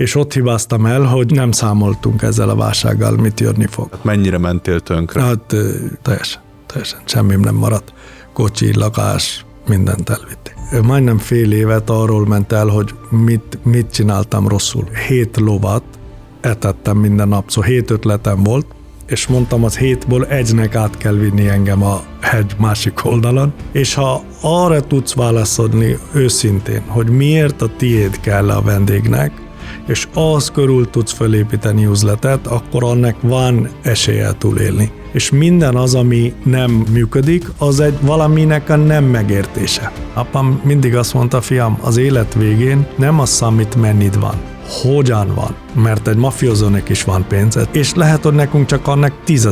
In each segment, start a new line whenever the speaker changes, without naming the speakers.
És ott hibáztam el, hogy nem számoltunk ezzel a válsággal, mit jönni fog.
Mennyire mentél tönkre?
Hát teljesen semmim nem maradt. Kocsi, lakás, mindent elvitték. Majdnem fél évet arról ment el, hogy mit csináltam rosszul. 7 lovat etettem minden nap, szóval 7 ötletem volt, és mondtam, az 7-ból egynek át kell vinni engem a hegy másik oldalon, és ha arra tudsz válaszolni őszintén, hogy miért a tiéd kell a vendégnek, és az körül tudsz felépíteni üzletet, akkor annak van esélye túlélni. És minden az, ami nem működik, az egy valaminek a nem megértése. Apám mindig azt mondta, fiam, az élet végén nem az számít, mennyit van, hogyan van, mert egy mafiózónak is van pénz, és lehet, hogy nekünk csak annak 10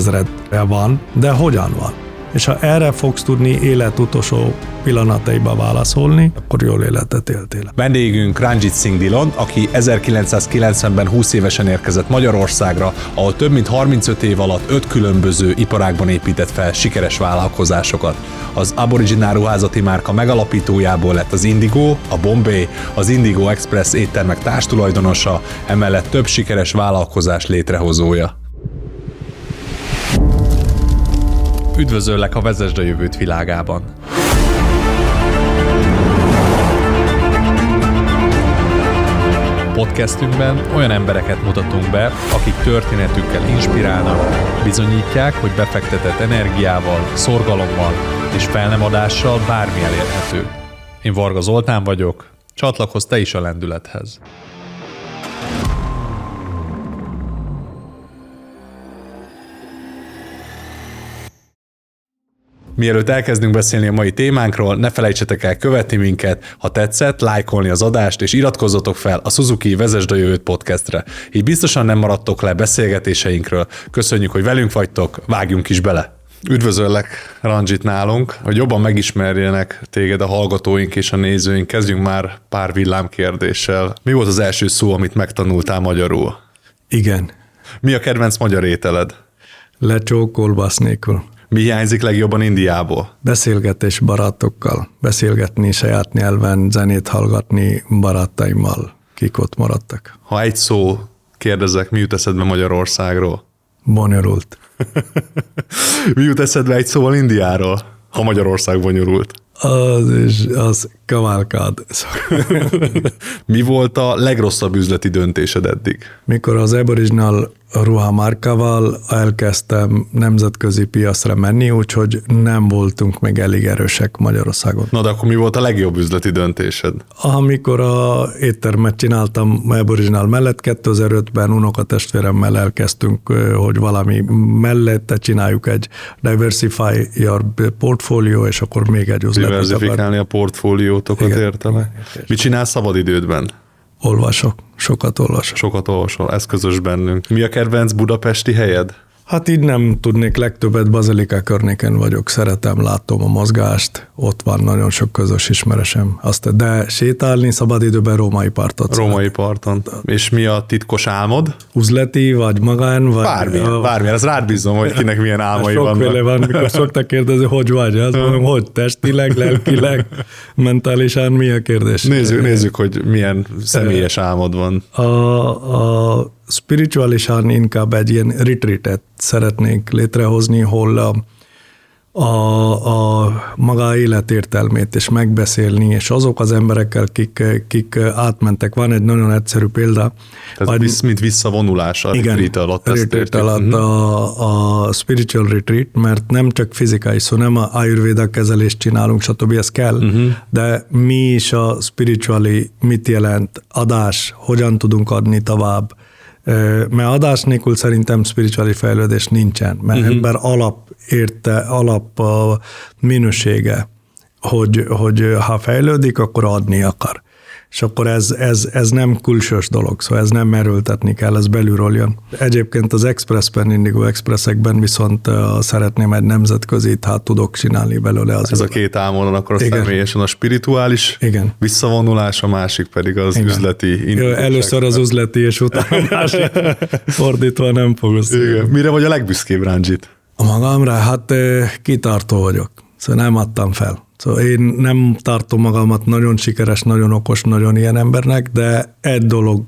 000 van, de hogyan van. És ha erre fogsz tudni élet utolsó pillanataiba válaszolni, akkor jól életet éltél.
Vendégünk Ranjit Singh Dhillon, aki 1990-ben 20 évesen érkezett Magyarországra, ahol több mint 35 év alatt 5 különböző iparágban épített fel sikeres vállalkozásokat. Az Aboriginal ruházati márka megalapítójából lett az Indigo, a Bombay, az Indigo Express éttermek társtulajdonosa, emellett több sikeres vállalkozás létrehozója. Üdvözöllek a Vezesd a jövőt világában! Podcastünkben olyan embereket mutatunk be, akik történetükkel inspirálnak, bizonyítják, hogy befektetett energiával, szorgalommal és felnemadással bármi elérhető. Én Varga Zoltán vagyok, csatlakozz te is a lendülethez! Mielőtt elkezdünk beszélni a mai témánkról, ne felejtsetek el követni minket, ha tetszett, lájkolni az adást, és iratkozzatok fel a Suzuki Vezesd a jövőt podcastre. Így biztosan nem maradtok le beszélgetéseinkről. Köszönjük, hogy velünk vagytok, vágjunk is bele! Üdvözöllek, Ranjit, nálunk, hogy jobban megismerjenek téged a hallgatóink és a nézőink. Kezdjünk már pár villámkérdéssel. Mi volt az első szó, amit megtanultál magyarul?
Igen.
Mi a kedvenc magyar ételed?
Lecsó kolbász nélkül.
Mi hiányzik legjobban Indiából?
Beszélgetés barátokkal, beszélgetni saját nyelven, zenét hallgatni barátaimmal, kik ott maradtak.
Ha egy szó kérdezek, mi jut eszedbe Magyarországról?
Bonyolult.
Mi jut eszedbe egy szóval Indiáról, ha Magyarország bonyolult?
Az kavalkád.
Mi volt a legrosszabb üzleti döntésed eddig?
Mikor az Aboriginal ruhamárkával elkezdtem nemzetközi piacra menni, úgyhogy nem voltunk még elég erősek Magyarországon.
Na de akkor mi volt a legjobb üzleti döntésed?
Amikor a éttermet csináltam Aboriginal mellett, 2005-ben unokatestvéremmel elkezdtünk, hogy valami mellette csináljuk egy diversify your portfolio, és akkor még egy üzletet.
Diversifikálni a portfóliótokat, értelek? Mit csinálsz szabadidődben?
Olvasok, sokat olvasok.
Sokat olvasol, ez közös bennünk. Mi a kedvenc budapesti helyed?
Hát így nem tudnék, legtöbbet Bazilika környéken vagyok, szeretem, látom a mozgást, ott van nagyon sok közös ismeresem. De sétálni szabadidőben Római partot.
Római parton. És mi a titkos álmod?
Üzleti, vagy magán, vagy...
Bármilyen, ezt rád bízom, hogy kinek milyen álmai vannak.
Sokféle van, mikor szoktak kérdezni, hogy vagy, azt mondom, hogy testileg, lelkileg, mentálisan, mi a kérdés?
Nézzük, hogy milyen személyes álmod van.
A spirituálisan inkább egy ilyen retreatet szeretnénk létrehozni, hol a maga életértelmét és megbeszélni, és azok az emberekkel, kik átmentek. Van egy nagyon egyszerű példa.
Tehát mint visszavonulás a retreat alatt.
Retreat alatt a spiritual retreat, mert nem csak fizikai szó, nem a Ayurveda kezelést csinálunk, stb. Ez kell, de mi is a spirituali, mit jelent, adás, hogyan tudunk adni tovább, mert adás nélkül szerintem spirituális fejlődés nincsen, mert ember alap minősége, hogy ha fejlődik, akkor adni akar. És akkor ez nem külsős dolog, szóval ez nem erőltetni kell, ez belülről jön. Egyébként az Expressben, Indigo Expressekben viszont szeretném egy nemzetközit, hát tudok csinálni belőle.
Ez a két álmodon, akkor személyesen a spirituális visszavonulás, a másik pedig az üzleti.
Először az üzleti, és utána a másik. Fordítva nem fogsz.
Mire vagy a legbüszkébb, Ranjit?
A magamra? Hát kitartó vagyok. Szóval nem adtam fel. Szóval én nem tartom magamat nagyon sikeres, nagyon okos, nagyon ilyen embernek, de egy dolog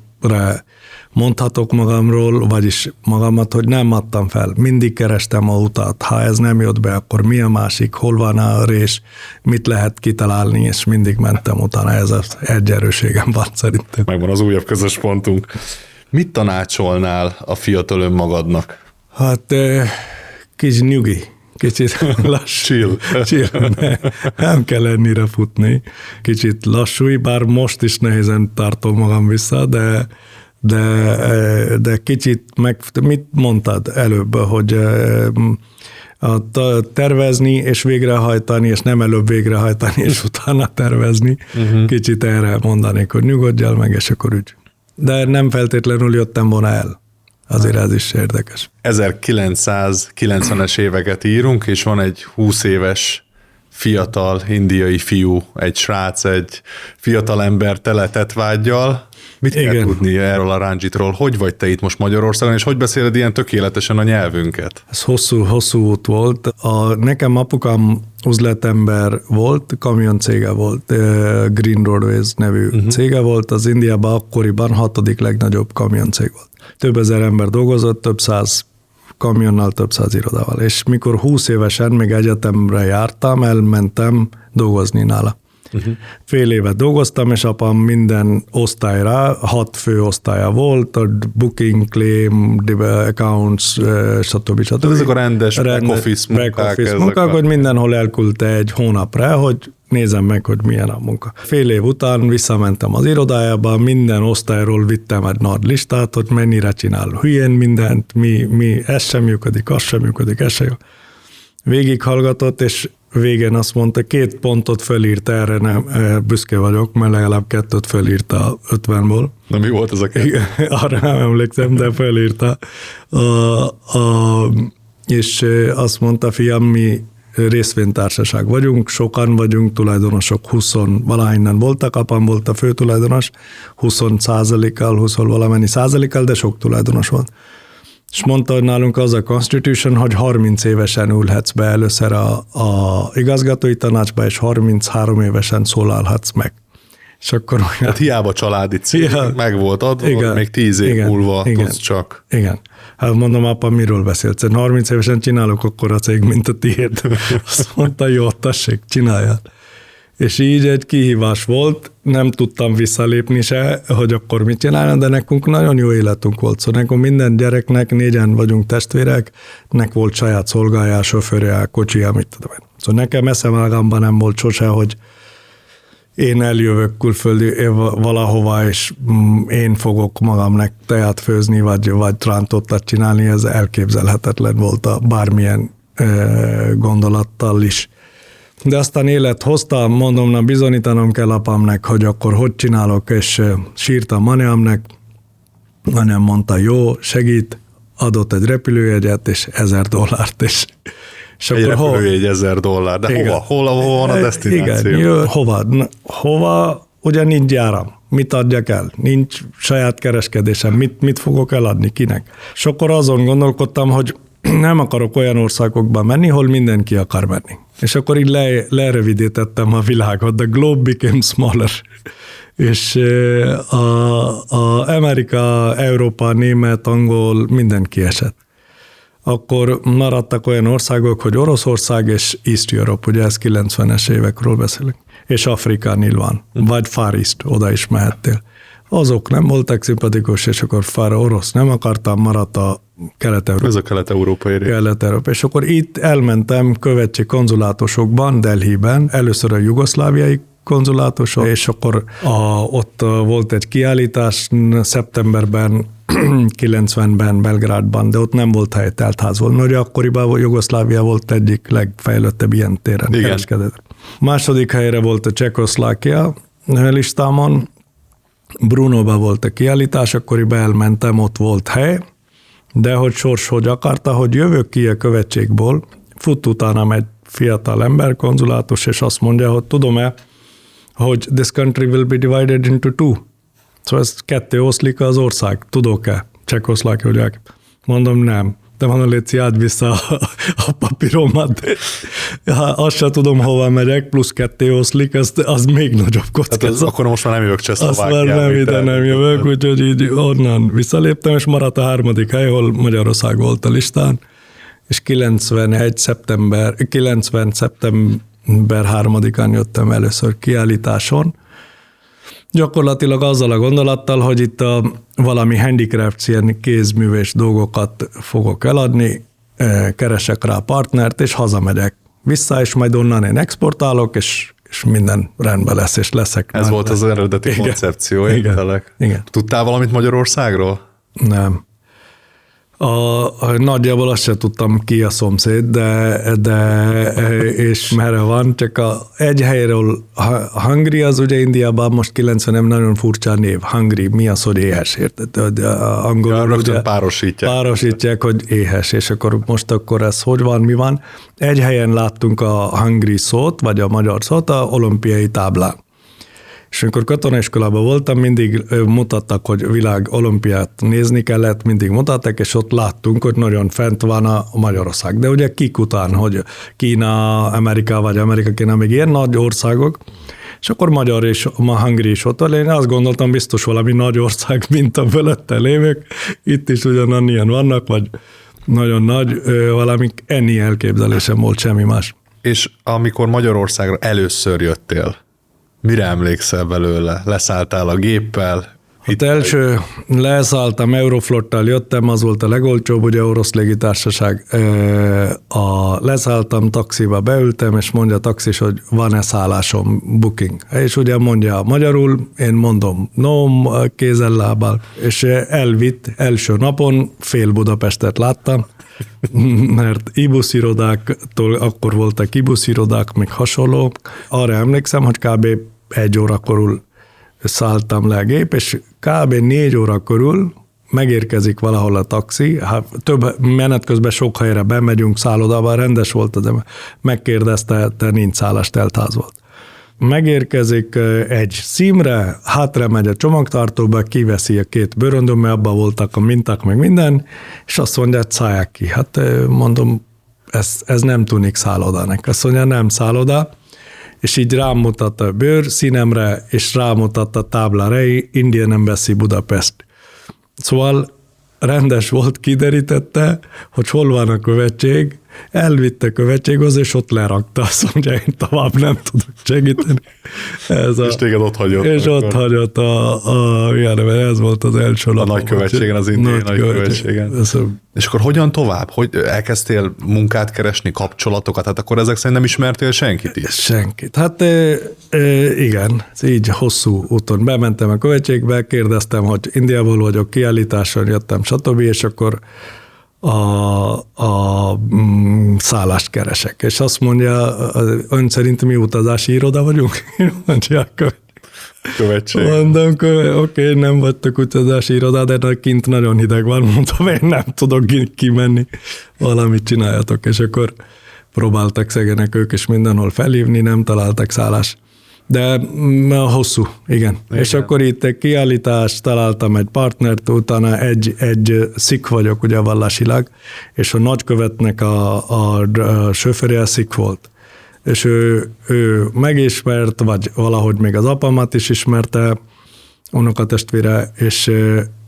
mondhatok magamról, vagyis magamat, hogy nem adtam fel. Mindig kerestem a utat. Ha ez nem jött be, akkor mi a másik, hol van a rés, mit lehet kitalálni, és mindig mentem utána. Ez az egy erőségem van szerintem.
Megvan az újabb közös pontunk. Mit tanácsolnál a fiatal önmagadnak?
Hát kicsit nyugi, kicsit lassú. Chill. Nem kell ennyire futni. Kicsit lassú, bár most is nehézen tartom magam vissza, de kicsit mit mondtad előbb, hogy tervezni és végrehajtani, és nem előbb végrehajtani, és utána tervezni. Kicsit erre mondanék, hogy nyugodjál meg, és akkor úgy. De nem feltétlenül jöttem volna el. Azért ez is érdekes.
1990-es éveket írunk, és van egy 20 éves fiatal indiai fiú, egy srác, egy fiatal ember tele tetvángyal. Mit kell tudni erről a Ranjitról? Hogy vagy te itt most Magyarországon, és hogy beszéled ilyen tökéletesen a nyelvünket?
Ez hosszú út volt. Nekem apukám üzletember volt, kamioncége volt, Green Roadways nevű cége volt, az Indiában akkoriban 6. legnagyobb kamioncég volt. Több ezer ember dolgozott, több száz kamionnal, több száz irodával. És mikor 20 évesen még egyetemre jártam, elmentem dolgozni nála. Fél évet dolgoztam, és apám minden osztályra, 6 fő osztálya volt, a booking, claim, accounts, stb.
Ezek a rendes back-office
munkák, hogy mindenhol elküldte egy hónapra, hogy nézem meg, hogy milyen a munka. Fél év után visszamentem az irodájába, minden osztályról vittem egy nagy listát, hogy mennyire csinál hülyén mindent, ez sem működik, az sem működik, ez sem jó. Végighallgatott, és végén azt mondta, 2 pontot fölírta, erre nem büszke vagyok, mert legalább 2 fölírta 50-ból.
Na mi volt ez a 2?
Arra nem emlékszem, de fölírta. És azt mondta, fiam, mi részvénytársaság vagyunk, sokan vagyunk, tulajdonosok 20 valahányan voltak, apám volt a fő tulajdonos, 20%-kal, 20 valamennyi százalékkal, de sok tulajdonos volt. És mondta, hogy nálunk az a constitution, hogy 30 évesen ülhetsz be először a igazgatói tanácsba, és 33 évesen szólalhatsz meg. És akkor
hát hiába családi cég, meg volt adva, igen, még 10 év múlva tudsz csak.
Igen. Hát mondom, apa, miről beszélsz? 30 évesen csinálok akkor a cég, mint a tiéd. Azt mondta, jó, tessék, csináljál. És így egy kihívás volt, nem tudtam visszalépni se, hogy akkor mit csinálni, de nekünk nagyon jó életünk volt. Szóval nekünk minden gyereknek, 4-en vagyunk testvérek, nek volt saját szolgája, sofőrje, kocsija, mit tudom én. Szóval nekem eszemágamban nem volt sose, hogy én eljövök külföldi valahova, és én fogok magamnak teját főzni, vagy trántottat csinálni, ez elképzelhetetlen volt a bármilyen gondolattal is. De aztán élet hozta, mondom, na bizonyítanom kell apámnak, hogy akkor hogy csinálok, és sírtam anyámnak. Anyám mondta, jó, segít, adott egy repülőjegyet, és $1000, és
egy repülőjegy $1000, de igen. Hova van a desztináció?
Igen, hova, ugye nincs áram. Mit adjak el? Nincs saját kereskedésem. Mit fogok eladni? Kinek? És akkor azon gondolkodtam, hogy nem akarok olyan országokba menni, hol mindenki akar menni. És akkor így lerövidítettem a világot. The globe became smaller. És a Amerika, Európa, német, angol, mindenki esett. Akkor maradtak olyan országok, hogy Oroszország és East Europe, ugye ez 90-es évekről beszélünk. És Afrika nyilván, vagy Far East, oda is mehettél. Azok nem voltak szimpatikus, és akkor orosz nem akartam, maradt a Kelet-Európa.
Ez a kelet-európai rész.
Kelet-Európa. És akkor itt elmentem követség konzulátusokban, Delhiben, először a jugoszláviai konzulátusok, és akkor ott volt egy kiállítás szeptemberben, 90-ben Belgrádban, de ott nem volt hely, teltház volt. Nagy akkoriban Jugoszlávia volt egyik legfejlettebb ilyen téren kereskedett. Második helyre volt a Csehszlovákia listámon, Brunóba volt a kiállítás, akkoriban elmentem, ott volt hely, de hogy sors hogy akarta, hogy jövök ki a követségből, fut utánam egy fiatal ember, konzulátus, és azt mondja, hogy tudom-e, hogy this country will be divided into 2. Szóval ez 2 oszlik az ország, tudok-e? Csehszlovákia, hogy mondom, nem. Te mondom, légy át vissza a papíromat. Azt sem tudom, hova megyek, plusz 2 oszlik, az még nagyobb kockázat.
Hát akkor most már nem jövök Csehszlovákiába.
Azt már nem ide nem jövök, úgyhogy így onnan visszaléptem, és maradt a 3. hely, hol Magyarország volt a listán, és 90. szeptember 3-án jöttem először kiállításon. Gyakorlatilag azzal a gondolattal, hogy itt valami handicrafts, ilyen kézműves dolgokat fogok eladni, keresek rá partnert, és hazamegyek vissza, és majd onnan én exportálok, és minden rendben lesz, és leszek.
Ez volt az eredeti koncepció, értelek.
Igen.
Tudtál valamit Magyarországról?
Nem. Nagyjából azt sem tudtam, ki a szomszéd, de és merre van, csak egy helyről Hungary, az ugye Indiában most 90 nagyon furcsa név. Hungary, mi az, hogy éhes, érted? Angolul
rögtön
párosítják, hogy éhes, és akkor ez hogy van, mi van. Egy helyen láttunk a Hungary szót, vagy a magyar szót, a olimpiai táblán. És amikor katonaiskolában voltam, mindig mutattak, hogy világ olimpiát nézni kellett, mindig mutattak, és ott láttunk, hogy nagyon fent van a Magyarország. De ugye kik után, hogy Kína, Amerika, vagy Amerika, Kína, még ilyen nagy országok, és akkor magyar és Hungary is ott van. Én azt gondoltam, biztos valami nagy ország, mint a fölötte lévők. Itt is ugyanannyian vannak, vagy nagyon nagy, valami ennyi elképzelésem volt, semmi más.
És amikor Magyarországra először jöttél, mire emlékszel belőle? Leszálltál a géppel?
Hát első leszálltam, Euroflottal jöttem, az volt a legolcsóbb, ugye orosz légitársaság. Leszálltam, taxiba beültem, és mondja a taxis, hogy van-e szállásom, booking. És ugye mondja magyarul, én mondom, no, kézzel-lábbal. És elvitt első napon, fél Budapestet láttam, mert ibuszirodáktól, akkor voltak ibuszirodák, még hasonló. Arra emlékszem, hogy kb. 1 óra körül szálltam le a gép, és kb. 4 óra körül megérkezik valahol a taxi, több menet közben sok helyre bemegyünk szállodában, rendes volt, de megkérdezte, te nincs szállás, teltház volt. Megérkezik egy szímre, hátra megy a csomagtartóba, kiveszi a 2 bőröndöm, mert abban voltak a minták, meg minden, és azt mondja, hogy szállják ki. Hát mondom, ez nem tűnik szállodának. Azt mondja, nem szálloda, és így rámutat a bőrszínemre, és rámutat a táblára, Indian Embassy Budapest. Szóval rendes volt, kiderítette, hogy hol van a követség, elvitte követséghoz, és ott lerakta. Azt mondja, én tovább nem tudok segíteni.
És téged ott hagyott.
És akkor. Ott hagyott ez volt az első
a nagykövetségen, az indiai nagykövetségen. És akkor hogyan tovább? Hogy elkezdtél munkát keresni, kapcsolatokat? Hát akkor ezek szerint nem ismertél senkit is?
Senkit. Hát igen, így hosszú úton bementem a követségbe, kérdeztem, hogy Indiából vagyok, kiállításon jöttem, stb. És akkor a szállást keresek. És azt mondja, ön szerint mi utazási iroda vagyunk? Mondja,
követség.
Mondom, oké, nem vagytok utazási iroda, de kint nagyon hideg van, mondtam, én nem tudok kimenni, valamit csináljatok. És akkor próbáltak szegenek ők is mindenhol felhívni, nem találtak szállást. De hosszú, igen. És akkor itt egy kiállítást, találtam egy partnert, utána egy szik vagyok, ugye vallásilag, és a nagykövetnek a sofőrje szik volt. És ő megismert, vagy valahogy még az apamat is ismerte, unokatestvére,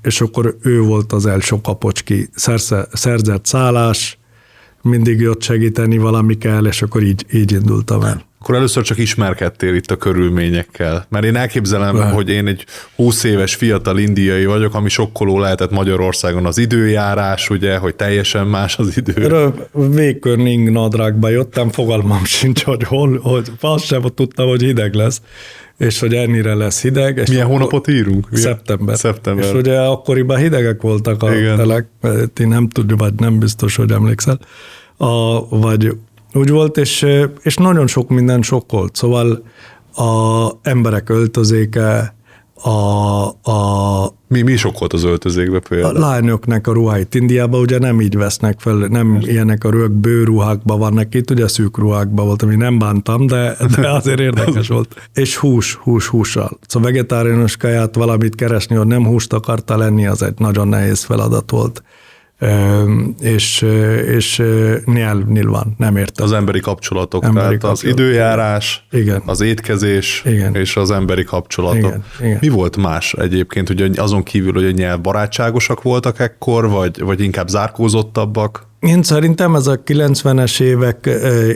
és akkor ő volt az első kapocs, ki szerzett szállás, mindig jött segíteni, valami kell, és akkor így indultam el.
Akkor először csak ismerkedtél itt a körülményekkel. Mert én elképzelem, hogy én egy 20 éves fiatal indiai vagyok, ami sokkoló lehetett Magyarországon az időjárás, ugye, hogy teljesen más az idő.
Végkörning nadrágba jöttem, fogalmam sincs, hogy azt sem tudtam, hogy hideg lesz, és hogy ennyire lesz hideg. És
milyen hónapot írunk?
Szeptember. És ugye akkoriban hidegek voltak a telek, ti nem tudjuk, vagy nem biztos, hogy emlékszel. Vagy úgy volt, és nagyon sok minden sokkolt. Szóval a emberek öltözéke,
Mi sokkolt az öltözékbe például?
A lányoknak a ruháit Indiában ugye nem így vesznek fel, nem ilyenek a rög bőruhákban vannak, itt ugye szűk ruhákban volt, ami nem bántam, de azért érdekes volt. És hússal. Szóval vegetáriánus kaját valamit keresni, hogy nem húst akarta lenni, az egy nagyon nehéz feladat volt. és nyilván nem értem.
Az emberi kapcsolatok, tehát az időjárás,
igen.
az étkezés,
igen.
és az emberi kapcsolatok.
Igen.
Mi volt más egyébként, hogy azon kívül, hogy a nyelv barátságosak voltak ekkor, vagy inkább zárkózottabbak?
Én szerintem ez a 90-es évek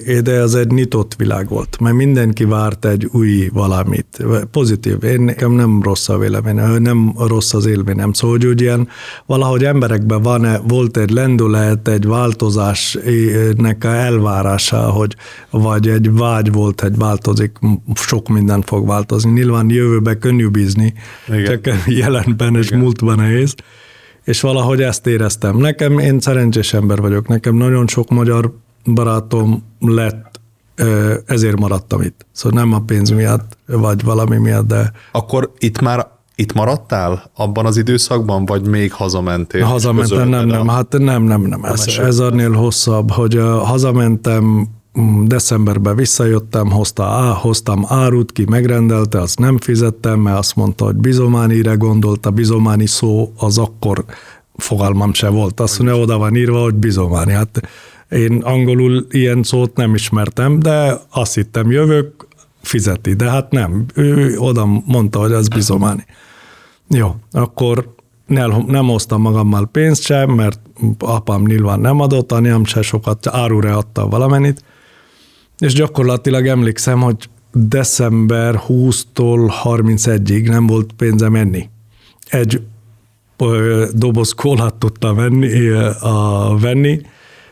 ide az egy nyitott világ volt, mert mindenki várt egy új valamit, pozitív. Én nekem nem rossz a vélemény, nem rossz az élményem. Szóval, hogy ilyen valahogy emberekben volt egy lendület, egy változásnak elvárása, vagy egy vágy volt, hogy változik, sok minden fog változni. Nyilván jövőben könnyű bízni, csak jelenben és múltban nehéz. És valahogy ezt éreztem. Én szerencsés ember vagyok, nekem nagyon sok magyar barátom lett, ezért maradtam itt. Szóval nem a pénz miatt, vagy valami miatt, de...
Akkor itt maradtál abban az időszakban, vagy még hazamentél?
Hazamentem, nem. Ez annél hosszabb, hogy hazamentem, decemberben visszajöttem, hoztam árut, ki megrendelte, azt nem fizettem, mert azt mondta, hogy bizománire gondolt, a bizománi szó az akkor fogalmam se volt. Azt mondja, oda van írva, hogy bizománi. Hát én angolul ilyen szót nem ismertem, de azt hittem, jövök, fizeti, de hát nem. Ő oda mondta, hogy az bizománi. Jó, akkor nem hoztam magammal pénzt sem, mert apám nyilván nem adott, anyám se sokat, árura adta valamennyit, és gyakorlatilag emlékszem, hogy december 20-tól 31-ig nem volt pénzem enni. Egy doboz kólát tudtam venni,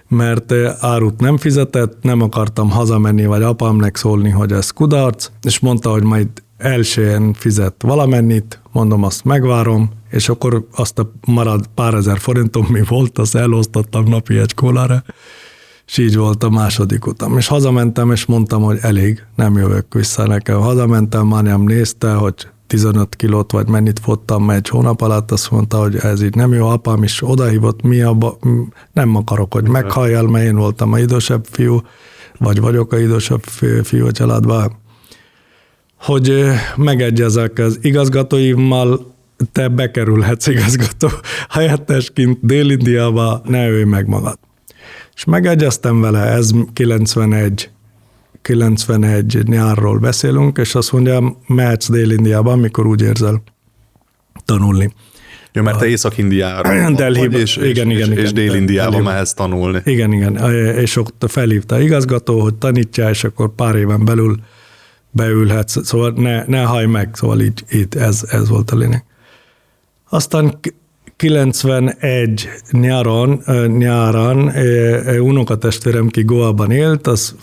mert árut nem fizetett, nem akartam hazamenni, vagy apámnak szólni, hogy ez kudarc, és mondta, hogy majd elsően fizet valamennyit, mondom, azt megvárom, és akkor azt a marad pár ezer forintom, mi volt, azt elosztottam napi egy kólára, és így volt a második utam. És hazamentem, és mondtam, hogy elég, nem jövök vissza nekem. Hazamentem, anyám nézte, hogy 15 kilót, vagy mennyit fottam egy hónap alatt, azt mondta, hogy ez így nem jó, apám is odahívott, nem akarok, hogy meghalljál, mert én voltam a idősebb fiú, vagy vagyok a idősebb fiú a családban, hogy megegyezek az igazgatóimmal, te bekerülhetsz igazgató helyettesként Dél-Indiába, ne ölj meg magad. És megegyeztem vele, ez 91 nyárról beszélünk, és azt mondja, mehetsz Dél-Indiába, amikor úgy érzel tanulni.
Jó, mert te Észak-Indiára
Delhibe,
és Dél-Indiába mehetsz tanulni.
Igen, és ott felhívta igazgató, hogy tanítja, és akkor pár éven belül beülhetsz, szóval ne hajj meg, szóval így ez volt a lényeg. Aztán 91 nyáron unokatestvérem, ki Goaban élt, az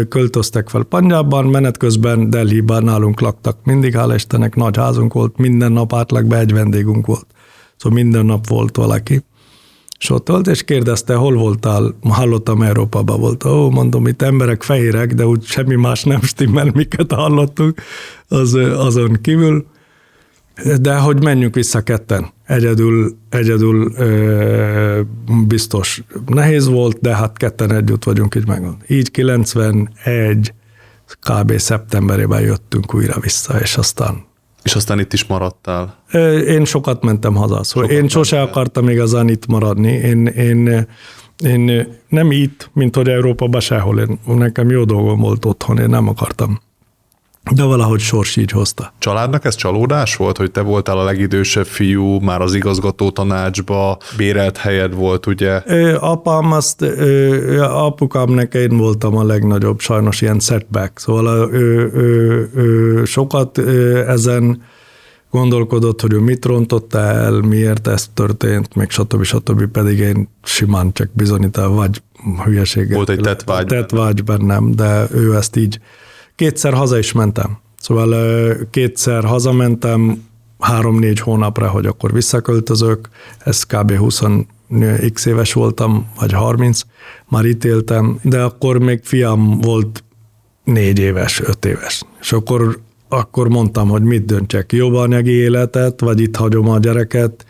költöztek fel Panjabban, menet közben Delhiben nálunk laktak mindig, hála Istennek, nagy házunk volt, minden nap átlagban egy vendégünk volt. Szóval minden nap volt valaki. És ott volt, és kérdezte, hol voltál? Hallottam, Európában volt. Mondom, itt emberek fehérek, de úgy semmi más nem stimmel, miket hallottuk azon kívül. De hogy menjünk vissza ketten. Egyedül biztos nehéz volt, de hát ketten együtt vagyunk, így megvan. Így 91 kb. Szeptemberében jöttünk újra vissza, és aztán
itt is maradtál?
Én sokat mentem haza. Szóval én sose akartam igazán itt maradni. Én nem itt, mint hogy Európában sehol. Nekem jó dolgom volt otthon, én nem akartam. De valahogy sors így hozta.
Családnak ez csalódás volt, hogy te voltál a legidősebb fiú, már az igazgató tanácsba, bérelt helyed volt, ugye? Apukámnak én voltam a legnagyobb, sajnos ilyen setback. Szóval sokat ezen gondolkodott, hogy ő mit rontotta el, miért ez történt, meg stb. Pedig én simán csak bizonyítál, vagy hülyeséget. Volt egy
tettvágy bennem, de ő ezt így. Kétszer haza is mentem. Szóval kétszer hazamentem 3-4 hónapra, hogy akkor visszaköltözök. Ez kb. 20x éves voltam, vagy 30, már itt éltem, de akkor még fiam volt 4 éves, 5 éves. És akkor mondtam, hogy mit döntsek, jobb anyagi életet, vagy itt hagyom a gyereket,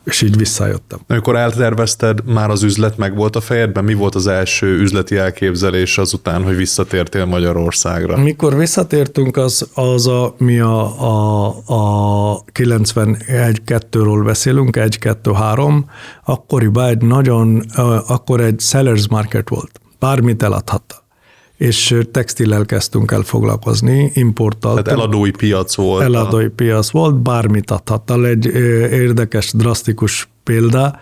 és így visszajöttem.
Amikor eltervezted, már az üzlet meg volt a fejedben? Mi volt az első üzleti elképzelés azután, hogy visszatértél Magyarországra?
Mikor visszatértünk, mi a 91-2-ről beszélünk, 1-2-3, akkoriban akkor egy sellers market volt. Bármit eladhatta. És textillel kezdtünk el foglalkozni, importtal.
Tehát eladói piac volt.
Eladói piac volt, bármit adhatta. Egy érdekes, drasztikus példa,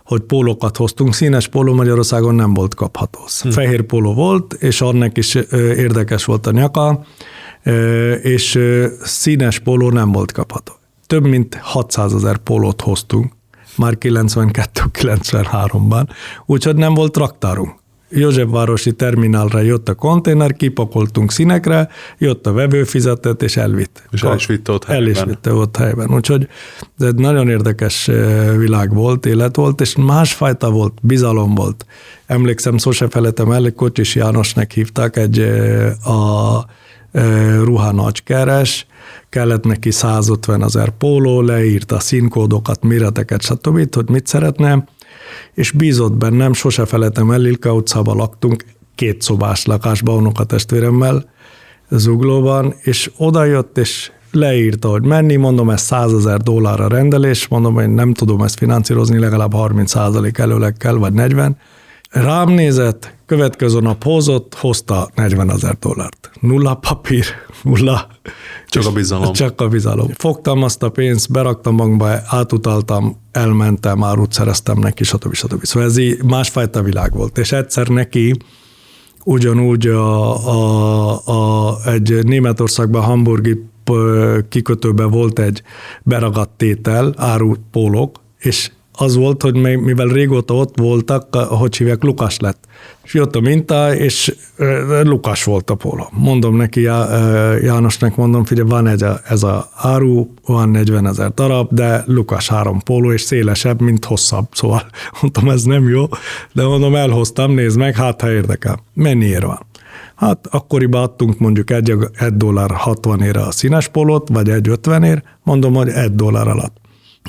hogy pólókat hoztunk. Színes póló Magyarországon nem volt kapható. Fehér póló volt, és annak is érdekes volt a nyaka, és színes póló nem volt kapható. Több mint 600 000 pólót hoztunk, már 92-93-ban, úgyhogy nem volt raktárunk. Józsefvárosi terminálra jött a konténer, kipakoltunk színekre, jött a vevő, fizetett és elvitt.
És el is vitte ott helyben.
El is vitte ott helyben. Úgyhogy ez egy nagyon érdekes világ volt, élet volt, és másfajta volt, bizalom volt. Emlékszem, sose felejtem el, Kocsis Jánosnak hívták, a ruha nagykeres, kellett neki 150 000 póló, leírta a színkódokat, méreteket, stb., hogy mit szeretne, és bízott bennem, sose felejtem el, Ilka utcában laktunk, 2 szobás lakásban, unokatestvéremmel, Zuglóban, és odajött, és leírta, hogy menni, mondom, ez $100,000 a rendelés, mondom, én nem tudom ezt finanszírozni, legalább 30% előleg kell, vagy 40. Rám nézett, következő nap hozta $40,000. Nulla papír, nulla.
Csak a bizalom.
Csak a bizalom. Fogtam azt a pénzt, beraktam bankba, átutaltam, elmentem, árut szereztem neki, stb. Szóval ez így másfajta világ volt. És egyszer neki ugyanúgy egy Németországban, hamburgi kikötőben volt egy beragadt tétel, árupólók, és az volt, hogy mivel régóta ott voltak, hogy hívják, Lukas lett. És jött a minta, és Lukas volt a póló. Mondom neki, Jánosnak mondom, figyelj, van ez a áru, van 40 000 darab, de Lukas 3 póló, és szélesebb, mint hosszabb. Szóval mondtam, ez nem jó, de mondom, elhoztam, nézd meg, hát ha érdekel. Mennyiért van? Hát akkoriban adtunk mondjuk $1.60 a színes pólót, vagy $1.50, mondom, hogy $1 alatt.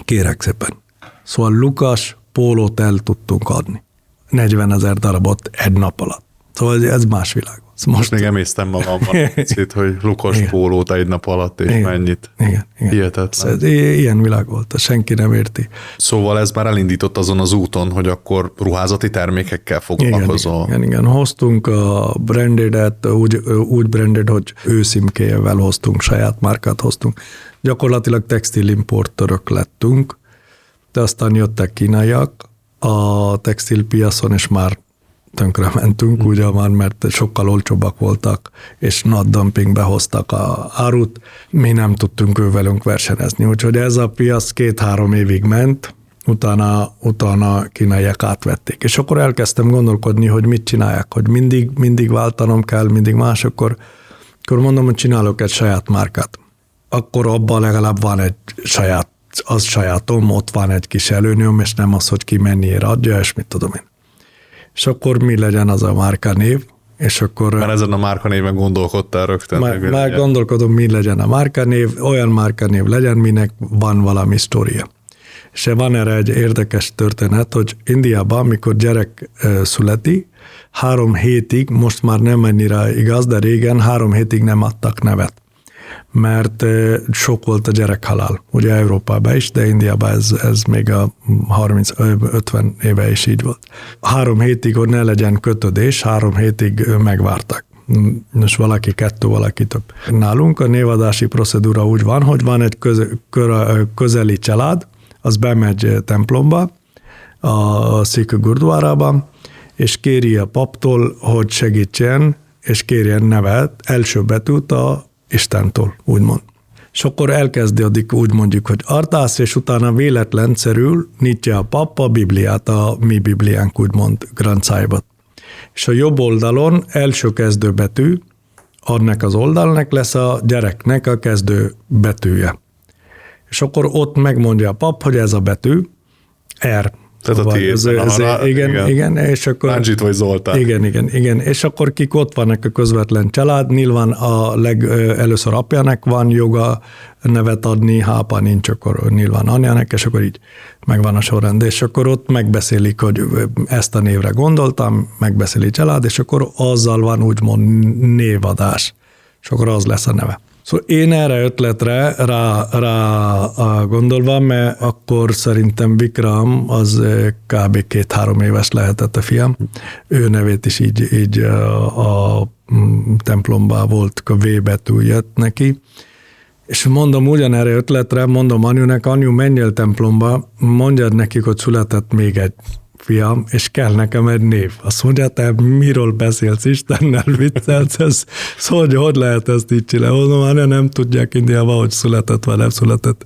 Kérek szépen. Szóval Lukas pólót el tudtunk adni. 40 000 darabot egy nap alatt. Szóval ez más világ.
Most még emésztem magamban picit, hogy Lukas pólót egy nap alatt, és mennyit.
Igen.
Hihetetlen.
Ilyen világ volt, senki nem érti.
Szóval ez már elindított azon az úton, hogy akkor ruházati termékekkel foglalkozol.
Igen. Hoztunk a brandedet, úgy branded, hogy őszimkéjével hoztunk, saját márkát hoztunk. Gyakorlatilag textilimportőrök lettünk, de aztán jöttek kínaiak a textilpiacon, és már tönkre mentünk, ugye már, mert sokkal olcsóbbak voltak, és nagy dumpingbe hoztak a árut, mi nem tudtunk velünk versenyezni. Úgyhogy ez a piac 2-3 évig ment, utána kínaiak átvették. És akkor elkezdtem gondolkodni, hogy mit csinálják, hogy mindig váltanom kell, mindig más, akkor mondom, hogy csinálok egy saját márkát. Akkor abban legalább van egy sajátom, ott van egy kis előnyöm, és nem az, hogy ki mennyiért adja, és mit tudom én. És akkor mi legyen az a márkanév, és akkor...
Mert ezen a márkanéven gondolkodtál rögtön.
Már gondolkodom, mi legyen a márkanév, olyan márkanév legyen, minek van valami sztoria. És van erre egy érdekes történet, hogy Indiában, amikor gyerek születi, 3 hétig, most már nem ennyire igaz, de régen 3 hétig nem adtak nevet, mert sok volt a gyerekhalál. Ugye Európában is, de Indiában ez még a 30-50 éve is így volt. 3 hétig, hogy ne legyen kötődés, 3 hétig megvártak. És valaki 2, valaki több. Nálunk a névadási procedúra úgy van, hogy van egy közeli család, az bemegy templomba, a Sikh Gurdwarába, és kéri a paptól, hogy segítsen, és kérjen nevet, első betűt a Istentől, úgymond. És akkor elkezdi addig úgy mondjuk, hogy Artász, és utána véletlenszerűen nyitja a pap a Bibliát, a mi Bibliánk, úgymond Grand Sahibot. És a jobb oldalon első kezdőbetű, annak az oldalnak lesz a gyereknek a kezdő betűje. És akkor ott megmondja a pap, hogy ez a betű, R,
Tehát a tiéd.
Igen, és akkor...
Lándzsit vagy Zoltán.
Igen, és akkor kik ott vannak a közvetlen család, nyilván először apjának van joga nevet adni, ha apa nincs, akkor nyilván anyjának, és akkor így megvan a sorrend, és akkor ott megbeszélik, hogy ezt a névre gondoltam, megbeszéli család, és akkor azzal van úgymond névadás, és akkor az lesz a neve. Szóval én erre ötletre rá gondolva, mert akkor szerintem Vikram az kb. 2-3 éves lehetett a fiam. Ő nevét is így a templomban volt, a V betű jött neki. És mondom ugyanerre ötletre, mondom anyunak, anyu, menjél templomba, mondjad nekik, hogy született még egy fiam, és kell nekem egy név. Azt mondja, te miről beszélsz, Istennel viccelsz, szóval hogy lehet ezt így csinálni? Mondom, anya, nem tudják Indiában, hogy született vagy nem született,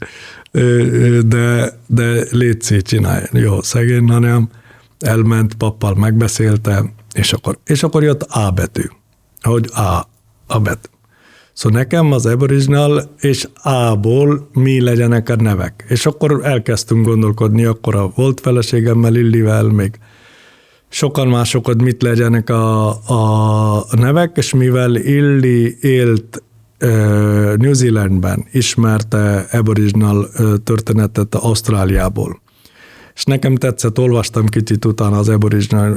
de légy csinálj. Jó, szegény anyám elment, pappal megbeszélte, és akkor jött A betű, hogy A betű. Szóval nekem az Aboriginal és A-ból mi legyenek a nevek. És akkor elkezdtünk gondolkodni, akkor a volt feleségemmel, Illivel, még sokan másokat mit legyenek a nevek, és mivel Illi élt New Zealandben, ismerte Aboriginal történetet Ausztráliából. És nekem tetszett, olvastam kicsit utána az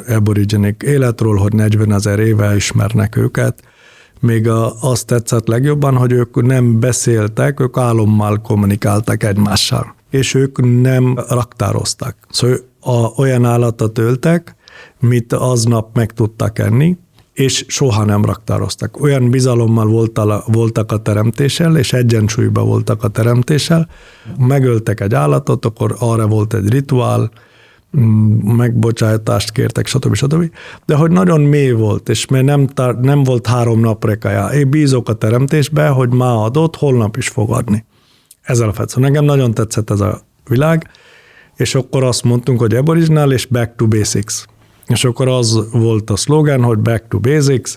aboriginik életről, hogy 40 000 éve ismernek őket. Még azt tetszett legjobban, hogy ők nem beszéltek, ők álommal kommunikáltak egymással, és ők nem raktároztak. Szóval olyan állatot öltek, mit aznap meg tudtak enni, és soha nem raktároztak. Olyan bizalommal voltak a teremtéssel, és egyensúlyban voltak a teremtéssel. Megöltek egy állatot, akkor arra volt egy rituál, megbocsátást kértek, stb. De hogy nagyon mély volt, és mert nem volt 3 nap rekája. Én bízok a teremtésbe, hogy ma adott, holnap is fog adni. Ezzel a fetszó. Nekem nagyon tetszett ez a világ, és akkor azt mondtunk, hogy Aboriginal és Back to Basics. És akkor az volt a szlogán, hogy Back to Basics,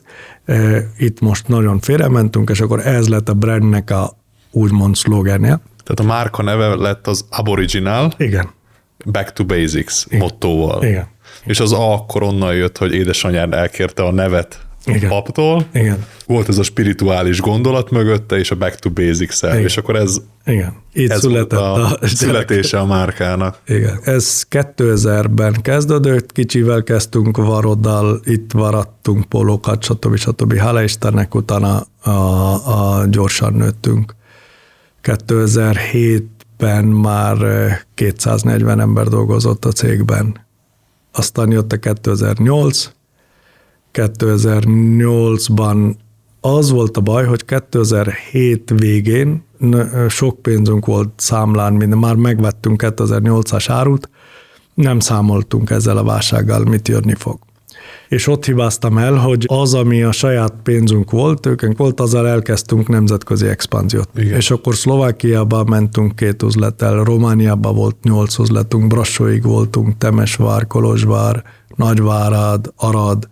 itt most nagyon félrementünk, és akkor ez lett a brandnek a úgymond szlogánja.
Tehát a márka neve lett az Aboriginal.
Igen.
Back to Basics mottóval.
Igen.
És az akkor onnan jött, hogy édesanyád elkérte a nevet a paptól.
Igen.
Volt ez a spirituális gondolat mögötte, és a Back to Basics-el. És akkor ez
született
a születése a márkának.
Igen. Ez 2000-ben kezdődött, kicsivel kezdtünk varoddal, itt varadtunk pólókat, stb. Hála Istennek, utána gyorsan nőttünk. 2007-ben már 240 ember dolgozott a cégben. Aztán jött a 2008. 2008-ban az volt a baj, hogy 2007 végén sok pénzünk volt számlán, minden, már megvettünk 2008-as árut, nem számoltunk ezzel a válsággal, mit jönni fog. És ott hibáztam el, hogy az, ami a saját pénzünk volt, tőkünk volt, azzal elkezdtünk nemzetközi expanziót. Igen. És akkor Szlovákiába mentünk 2 üzlettel, Romániába volt 8 üzletünk, Brassóig voltunk, Temesvár, Kolozsvár, Nagyvárad, Arad,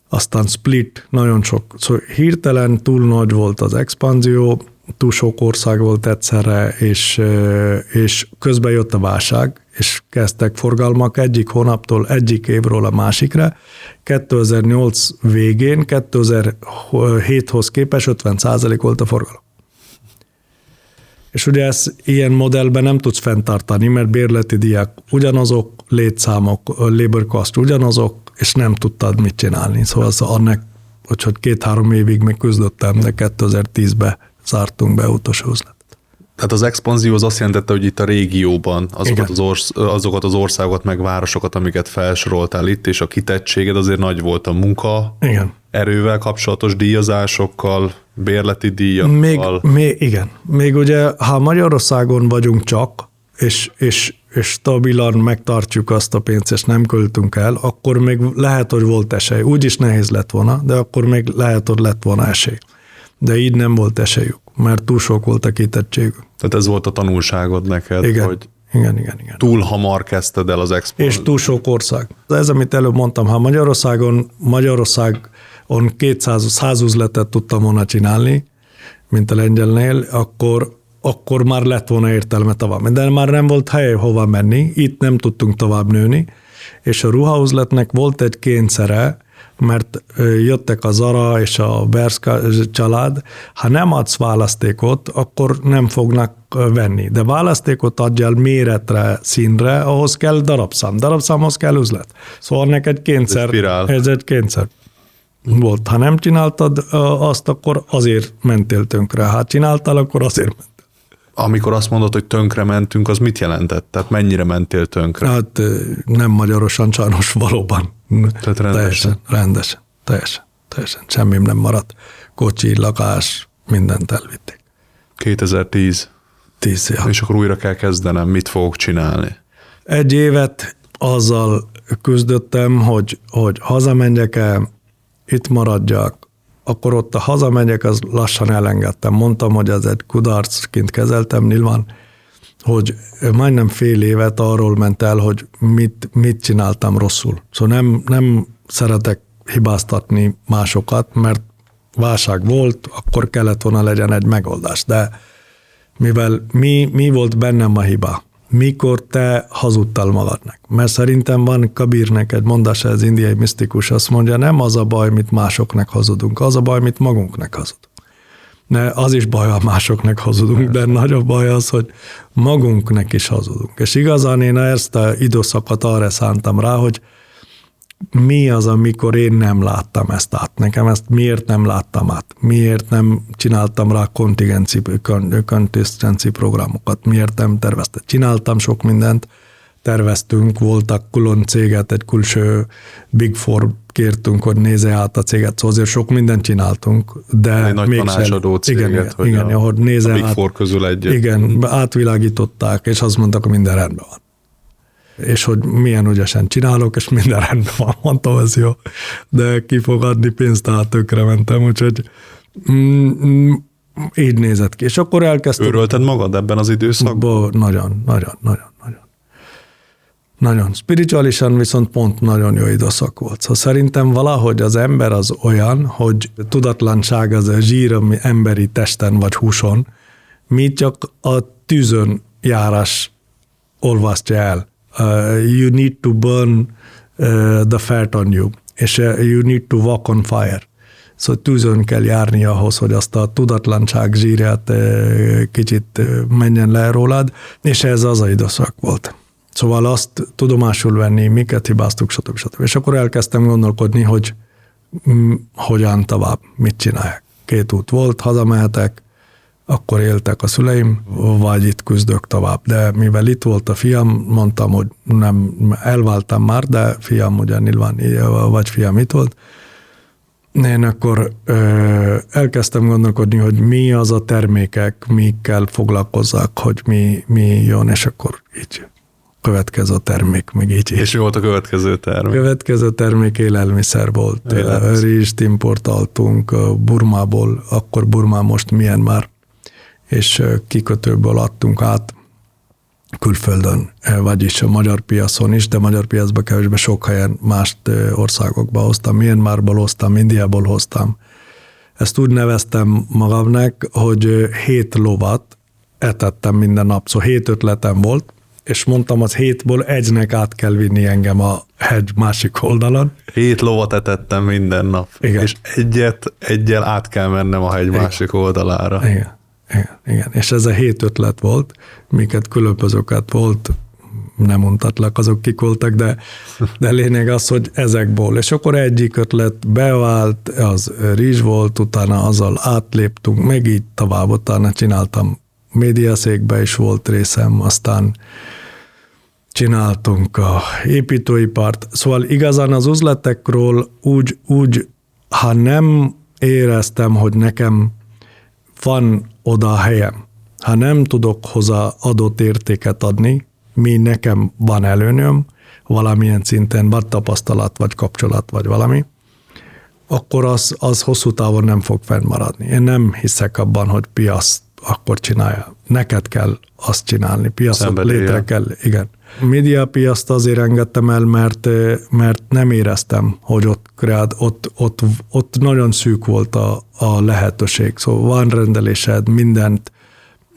aztán Split, nagyon sok. Szóval hirtelen túl nagy volt az expanzió, túl sok ország volt egyszerre, és közben jött a válság, és kezdtek forgalmak egyik hónaptól, egyik évről a másikra. 2008 végén, 2007-hoz képest 50% volt a forgalom. És ugye ezt ilyen modellben nem tudsz fenntartani, mert bérleti díjak ugyanazok, létszámok, labor cost ugyanazok, és nem tudtad mit csinálni. Szóval annak, hogy 2-3 évig még küzdöttem, de 2010-ben zártunk be utolsó üzletet.
Tehát az expanzió az azt jelentette, hogy itt a régióban azokat az országokat, meg városokat, amiket felsoroltál itt, és a kitettséged azért nagy volt a munka, igen, erővel kapcsolatos díjazásokkal, bérleti díjakkal.
Igen. Még ugye, ha Magyarországon vagyunk csak, és stabilan megtartjuk azt a pénzt, és nem költünk el, akkor még lehet, hogy volt esély. Úgyis nehéz lett volna, de akkor még lehet, hogy lett volna esély. De így nem volt esélyük, mert túl sok volt a kitettségük.
Tehát ez volt a tanulságod neked,
igen,
hogy
igen.
túl hamar kezdted el az expanziót.
És túl sok ország. Ez, amit előbb mondtam, ha Magyarországon 200 üzletet tudtam volna csinálni, mint a lengyelnél, akkor már lett volna értelme tovább. De már nem volt hely hova menni, itt nem tudtunk tovább nőni, és a ruhaüzletnek volt egy kényszere, mert jöttek a Zara és a Bershka család, ha nem adsz választékot, akkor nem fognak venni. De választékot adjál méretre, színre, ahhoz kell darabszámhoz kell üzlet. Szóval neked kényszer. Ez egy kényszer volt. Ha nem csináltad azt, akkor azért mentél tönkre. Ha csináltál, akkor azért mentél.
Amikor azt mondod, hogy tönkre mentünk, az mit jelentett? Tehát mennyire mentél tönkre?
Hát nem magyarosan, sajnos valóban.
Tehát rendesen.
Teljesen. Semmim nem maradt. Kocsi, lakás, mindent elvitték.
2010.
10, ja.
És akkor újra kell kezdenem, mit fogok csinálni?
Egy évet azzal küzdöttem, hogy hazamenjek-e, itt maradjak, akkor ott a hazamegyek, az lassan elengedtem. Mondtam, hogy ez egy kudarcként kezeltem, nyilván, hogy majdnem fél évet arról ment el, hogy mit csináltam rosszul. Szóval nem szeretek hibáztatni másokat, mert válság volt, akkor kellett volna legyen egy megoldás. De mivel mi volt bennem a hiba? Mikor te hazudtál magadnak? Mert szerintem van Kabirnek egy mondása, ez indiai misztikus, azt mondja, nem az a baj, mit másoknak hazudunk, az a baj, mit magunknak hazudunk. De az is baj, ha másoknak hazudunk, de nagyobb baj az, hogy magunknak is hazudunk. És igazán én ezt az időszakot arra szántam rá, hogy mi az, amikor én nem láttam ezt át. Nekem ezt miért nem láttam át? Miért nem csináltam rá kontisztencia programokat? Miért nem terveztem? Csináltam sok mindent, terveztünk, voltak külön céget, egy külső Big Four kértünk, hogy nézze át a céget, szóval azért sok mindent csináltunk, de
egy nagy tanácsadó céget,
igen, hogy nézze
a Big
át,
Four közül egyet.
Igen, átvilágították, és azt mondták, hogy minden rendben van. És hogy milyen ügyesen csinálok, és minden rendben van, mondtam, ez jó. De ki fog adni pénzt, tehát tökre mentem, úgyhogy így nézett ki. És akkor elkezdtem.
Örölted magad ebben az időszakban?
Nagyon. Spirituálisan viszont pont nagyon jó időszak volt. Szóval szerintem valahogy az ember az olyan, hogy tudatlanság az a zsír, ami emberi testen vagy húson, mi csak a tűzön járás olvasztja el. You need to burn the fat on you, és you need to walk on fire. Szóval tűzön kell járni ahhoz, hogy azt a tudatlanság zsírját kicsit menjen le rólad, és ez az a időszak volt. Szóval azt tudomásul venni, miket hibáztuk, stb. És akkor elkezdtem gondolkodni, hogy hogyan tovább, mit csinálják. 2 út volt, hazamehetek, akkor éltek a szüleim, vagy itt küzdök tovább. De mivel itt volt a fiam, mondtam, hogy nem, elváltam már, de fiam ugye nyilván, vagy fiam itt volt. Én akkor elkezdtem gondolkodni, hogy mi az a termékek, mikkel foglalkozzak, hogy mi jön, és akkor így következő termék, meg így.
És mi volt a következő termék?
Következő termék élelmiszer volt. Rizst importáltunk Burmából, akkor Burma, most Myanmar, és kikötőből adtunk át külföldön, vagyis a magyar piacon is, de magyar piacba kevésbé sok helyen más országokba hoztam, Myanmarból hoztam, Indiából hoztam. Ezt úgy neveztem magamnak, hogy 7 lovat etettem minden nap, szóval 7 ötletem volt, és mondtam, az 7-ból egynek át kell vinni engem a hegy másik oldalon.
7 lovat etettem minden nap,
igen.
És egyel át kell mennem a hegy másik oldalára.
Igen. És ez a 7 ötlet volt, miket különbözőket volt, nem mondhatlak azok kik voltak, de lényeg az, hogy ezekból. És akkor egyik ötlet bevált, az rizs volt, utána azzal átléptünk, meg így tovább, utána csináltam médiaszékbe is volt részem, aztán csináltunk a építőipart. Szóval igazán az üzletekről úgy, ha nem éreztem, hogy nekem van oda a helyem, ha nem tudok hozzá adott értéket adni, mi nekem van előnyöm, valamilyen szinten, vagy tapasztalat, vagy kapcsolat, vagy valami, akkor az hosszú távon nem fog fennmaradni. Én nem hiszek abban, hogy piac akkor csinálja. Neked kell azt csinálni, piacot létre kell, igen. Médiapiact azért engedtem el, mert nem éreztem, hogy ott nagyon szűk volt a lehetőség. Szóval van rendelésed, mindent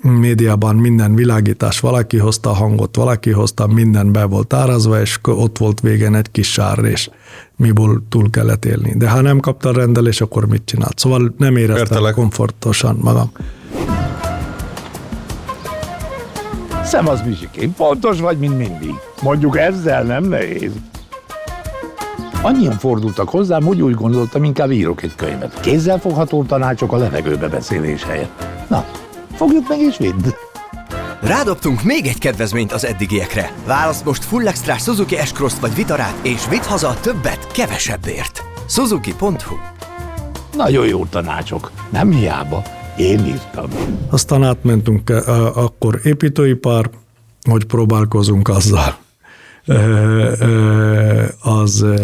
médiában minden világítás, valaki hozta a hangot, valaki hozta, minden be volt árazva, és ott volt végén egy kis sárrés, miből túl kellett élni. De ha nem kapta a rendelés, akkor mit csinált? Szóval nem éreztem komfortosan magam.
Szevasz, Misikém, pontos vagy, mint mindig. Mondjuk ezzel nem nehéz. Annyian fordultak hozzám, hogy úgy gondoltam, inkább írok egy könyvet. Kézzelfogható tanácsok a levegőbe beszélés helyett. Na, fogjuk meg és vidd!
Rádobtunk még egy kedvezményt az eddigiekre. Válaszd most full extra Suzuki S-Cross-t vagy Vitarát, és vidd haza a többet kevesebbért. Suzuki.hu.
Nagyon jó tanácsok, nem hiába. Én írtam.
Aztán átmentünk akkor építőipar, hogy próbálkozunk azzal.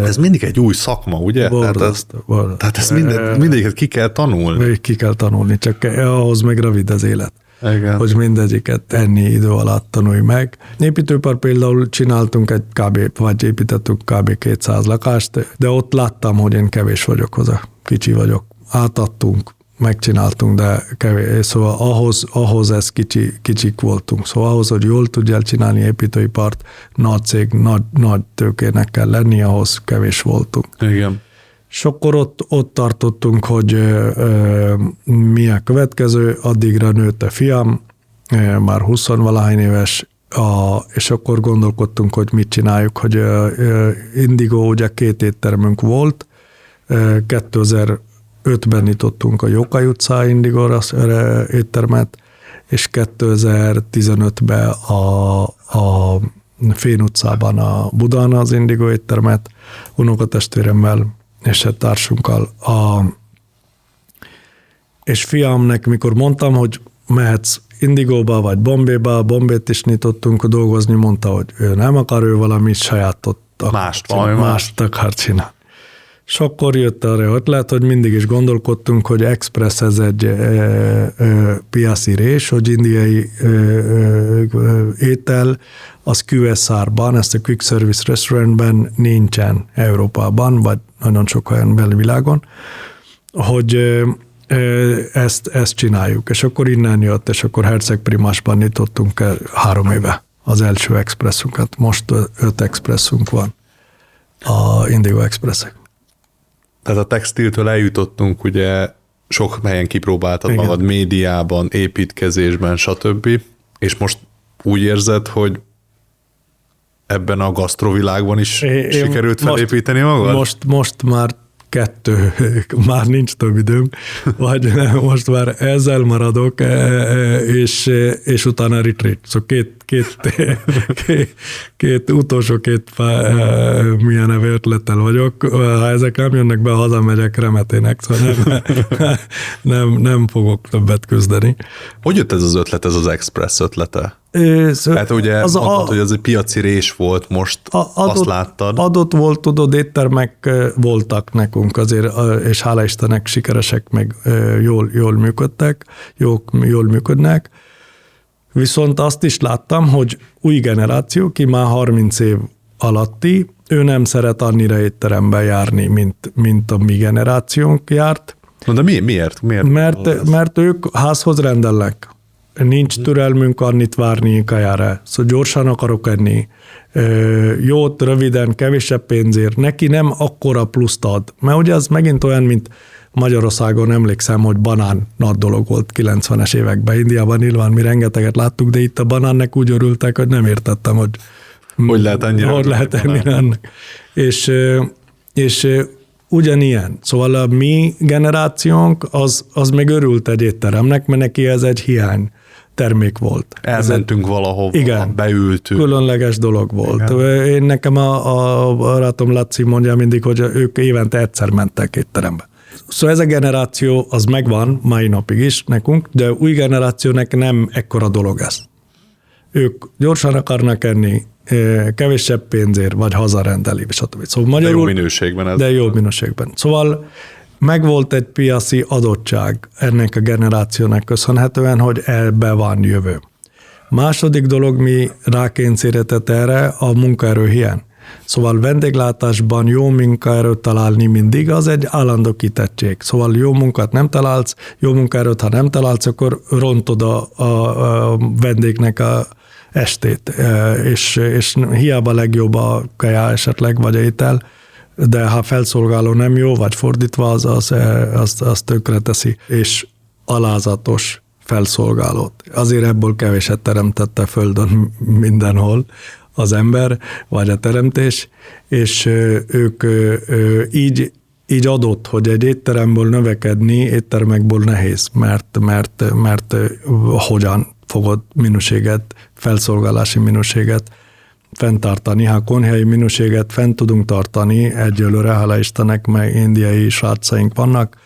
Ez mindig egy új szakma, ugye? Tehát ezt mindegyiket ki kell tanulni.
Ki kell tanulni, csak ahhoz meg rövid az élet.
Igen.
Hogy mindegyiket ennyi idő alatt tanulj meg. Építőipar például csináltunk vagy építettük kb. 200 lakást, de ott láttam, hogy én kevés vagyok hozzá. Kicsi vagyok. Átadtunk, megcsináltunk, de kevés. Szóval ahhoz ez kicsik voltunk. Szóval ahhoz, hogy jól tudjál csinálni építőipart, nagy cég, nagy tőkének kell lenni, ahhoz kevés voltunk.
Igen.
És akkor ott tartottunk, hogy mi a következő, addigra nőtt a fiam, már 20-valahány éves, és akkor gondolkodtunk, hogy mit csináljuk, hogy Indigo, ugye 2 éttermünk volt, 2005-ben nyitottunk a Jókai utcán Indigo éttermet, és 2015-ben a Fén utcában a Budán az Indigo éttermet, unokatestvéremmel és egy társunkkal. És fiamnek, mikor mondtam, hogy mehetsz Indigóba vagy Bombéba, Bombét is nyitottunk dolgozni, mondta, hogy ő nem akar, ő valami sajátot mást akar csinálni. És akkor jött arra ötlet, hogy mindig is gondolkodtunk, hogy Express ez egy piaci rés, hogy indiai étel, az QSR-ban, ezt a Quick Service Restaurantben nincsen Európában, vagy nagyon sok olyan világon, hogy ezt csináljuk. És akkor innen jött, és akkor Hercegprimasban nyitottunk 3 éve az első expressunkat. Most 5 expressunk van, a Indigo Expressek.
Tehát a textiltől eljutottunk, ugye sok helyen kipróbáltad magad, médiában, építkezésben, stb. És most úgy érzed, hogy ebben a gasztrovilágban is sikerült felépíteni magad?
Most már 2, már nincs több időm, vagy most már ezzel maradok, és utána retreat. Szóval utolsó 2 milyen neve ötlettel vagyok. Ha ezek nem jönnek be, hazamegyek remetének, szóval nem fogok többet küzdeni.
Hogy jött ez az ötlet, ez az Express ötlete? Tehát ugye mondtad, hogy az egy piaci rés volt, most azt láttad. Adott
volt, tudod, éttermek voltak nekünk azért, és hála Istennek sikeresek, meg jól működtek, jól működnek. Viszont azt is láttam, hogy új generáció, ki már 30 év alatti, ő nem szeret annyira étterembe járni, mint a mi generációnk járt.
De miért?
Mert ők házhoz rendelnek. Nincs türelmünk annyit várni kajára. Szóval gyorsan akarok enni. Jót, röviden, kevesebb pénzért. Neki nem akkora pluszt ad. Mert ugye az megint olyan, mint Magyarországon emlékszem, hogy banán nagy dolog volt 90-es években. Indiában nyilván mi rengeteget láttuk, de itt a banánnek úgy örültek, hogy nem értettem, hogy
lehet ennyire
ennek. És ugyanilyen. Szóval a mi generációnk az meg örült egy étteremnek, mert neki ez egy hiány termék volt.
Elmentünk valahova,
igen,
beültünk.
Különleges dolog volt. Igen. Én nekem a barátom Laci mondja mindig, hogy ők évente egyszer mentek étterembe. Szóval ez a generáció, az megvan mai napig is nekünk, de új generációnak nem ekkora dolog ez. Ők gyorsan akarnak enni, kevesebb pénzért, vagy hazarendeli, stb. Szóval magyarul,
de jó minőségben. Ez
de jó minőségben. Szóval megvolt egy piaci adottság ennek a generációnak köszönhetően, hogy ebbe van jövő. Második dolog, mi rákényszerített erre a munkaerő hiány. Szóval vendéglátásban jó munkaerőt találni mindig, az egy állandó kitettség. Szóval jó munkát nem találsz, jó munkaerőt, ha nem találsz, akkor rontod a vendégnek a estét, és hiába legjobb a kaja esetleg, vagy étel, de ha felszolgáló nem jó, vagy fordítva, az tökre teszi, és alázatos felszolgálót. Azért ebből keveset teremtette földön mindenhol az ember, vagy a teremtés, és ők így adott, hogy egy étteremből növekedni, éttermekből nehéz, mert hogyan fogod minőséget, felszolgálási minőséget fenntartani. Ha konyhai minőséget fent tudunk tartani, egyelőre, hála Istennek, meg indiai srácaink vannak,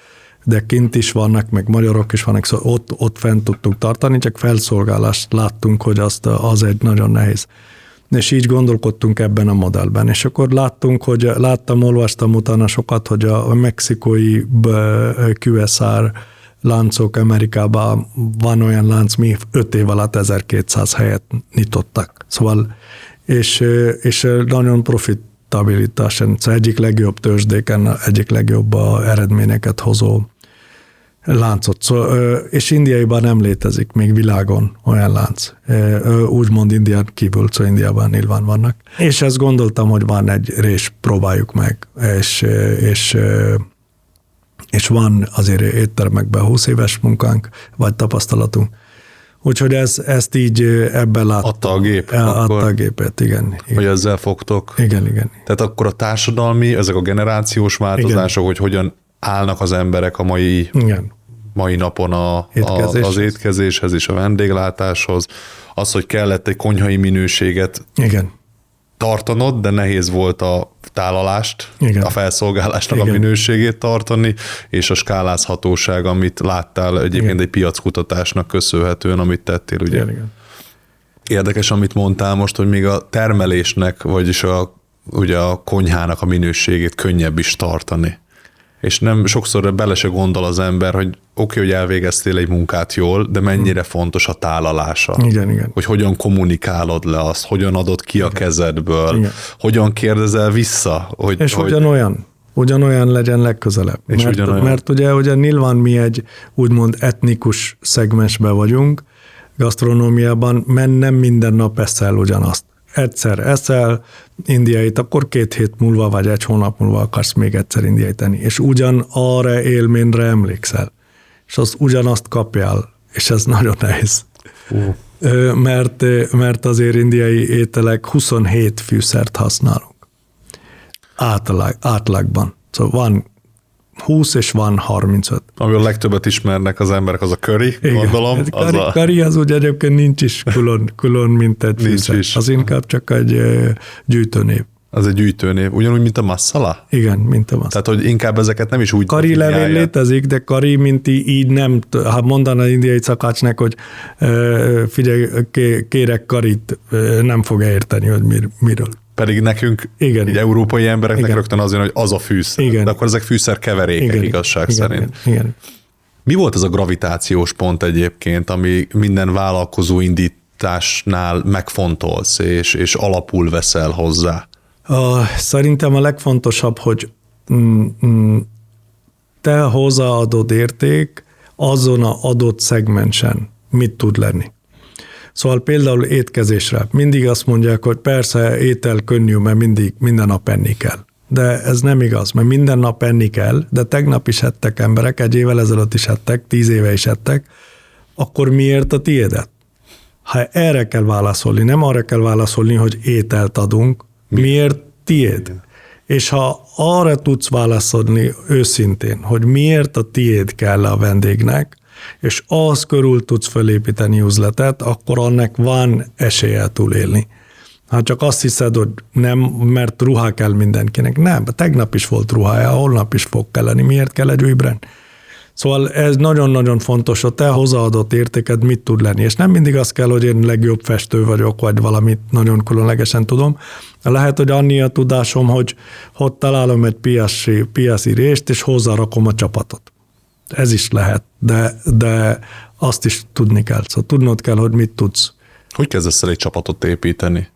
de kint is vannak, meg magyarok is vannak, szóval ott fent tudtuk tartani, csak felszolgálást láttunk, hogy az egy nagyon nehéz. És így gondolkodtunk ebben a modellben. És akkor olvastam utána sokat, hogy a mexikói QSR láncok Amerikában van olyan lánc, mi 5 év alatt 1200 helyet nyitottak. Szóval, és nagyon profitabilitáson, szóval egyik legjobb tőzsdéken, egyik legjobb eredményeket hozó láncot. Szóval, és Indiaiban nem létezik még világon olyan lánc. Úgymond Indián kívül, szóval Indiában nyilván vannak. És ezt gondoltam, hogy van egy rés, próbáljuk meg, és van azért éttermekben 20 éves munkánk, vagy tapasztalatunk. Úgyhogy ezt így ebben láttam.
Adta a gép?
Adta a gépet, igen.
Hogy ezzel fogtok?
Igen.
Tehát akkor a társadalmi, ezek a generációs változások, igen, hogy hogyan állnak az emberek a mai napon az étkezéshez és a vendéglátáshoz. Az, hogy kellett egy konyhai minőséget tartanod, de nehéz volt a tálalást, a felszolgálásnak a minőségét tartani, és a skálázhatóság, amit láttál egyébként egy piackutatásnak köszönhetően, amit tettél, ugye? Igen. Érdekes, amit mondtál most, hogy még a termelésnek, vagyis ugye a konyhának a minőségét könnyebb is tartani. És nem sokszor bele se gondol az ember, hogy oké, hogy elvégeztél egy munkát jól, de mennyire fontos a tálalása.
Igen.
Hogy hogyan kommunikálod le azt, hogyan adod ki a kezedből, hogyan kérdezel vissza.
És ugyanolyan legyen legközelebb. Mert ugye nyilván mi egy úgymond etnikus szegmensben vagyunk, gasztronómiában, mert nem minden nap eszel ugyanazt. Egyszer eszel indiait, akkor 2 hét múlva, vagy 1 hónap múlva akarsz még egyszer indiait tenni, és arra élményre emlékszel, és ugyanazt kapjál, és ez nagyon nehéz. Mert azért indiai ételek 27 fűszert használunk. Átlagban. Szóval van 20 és van 35.
Ami a legtöbbet ismernek az emberek, az a curry, gondolom.
Curry az úgy egyébként nincs is külön mint egy fűszer. Az inkább csak egy gyűjtőnév.
Az egy gyűjtőnév. Ugyanúgy, mint a masszala?
Igen, mint a masszala.
Tehát, hogy inkább ezeket nem is úgy
curry levél létezik, de curry, mint így nem, ha mondaná indiai szakácsnak, hogy figyelj, kérek curryt, nem fog érteni, hogy miről.
Pedig nekünk, így európai embereknek rögtön az jön, hogy az a fűszer. De akkor ezek fűszerkeverékek igazság szerint.
Igen.
Mi volt ez a gravitációs pont egyébként, ami minden vállalkozó indításnál megfontolsz, és alapul veszel hozzá?
Szerintem a legfontosabb, hogy te hozzáadod érték azon az adott szegmensen mit tud lenni. Szóval például étkezésre. Mindig azt mondják, hogy persze étel könnyű, mert minden nap enni kell. De ez nem igaz, mert minden nap enni kell, de tegnap is ettek emberek, 1 évvel ezelőtt is ettek, 10 éve is ettek, akkor miért a tiédet? Ha erre kell válaszolni, nem arra kell válaszolni, hogy ételt adunk, miért tiéd? És ha arra tudsz válaszolni őszintén, hogy miért a tiéd kell a vendégnek, és az körül tudsz felépíteni üzletet, akkor annak van esélye túlélni. Ha csak azt hiszed, hogy nem, mert ruha kell mindenkinek. Nem, tegnap is volt ruhája, holnap is fog kelleni. Miért kell egy új brand? Szóval ez nagyon-nagyon fontos, hogy te hozzáadott értéked mit tud lenni. És nem mindig az kell, hogy én legjobb festő vagyok, vagy valamit nagyon különlegesen tudom. Lehet, hogy annyi a tudásom, hogy találom egy piaci részt, és hozzárakom a csapatot. Ez is lehet, de azt is tudni kell. Szóval tudnod kell, hogy mit tudsz.
Hogy kezdesz el egy csapatot építeni?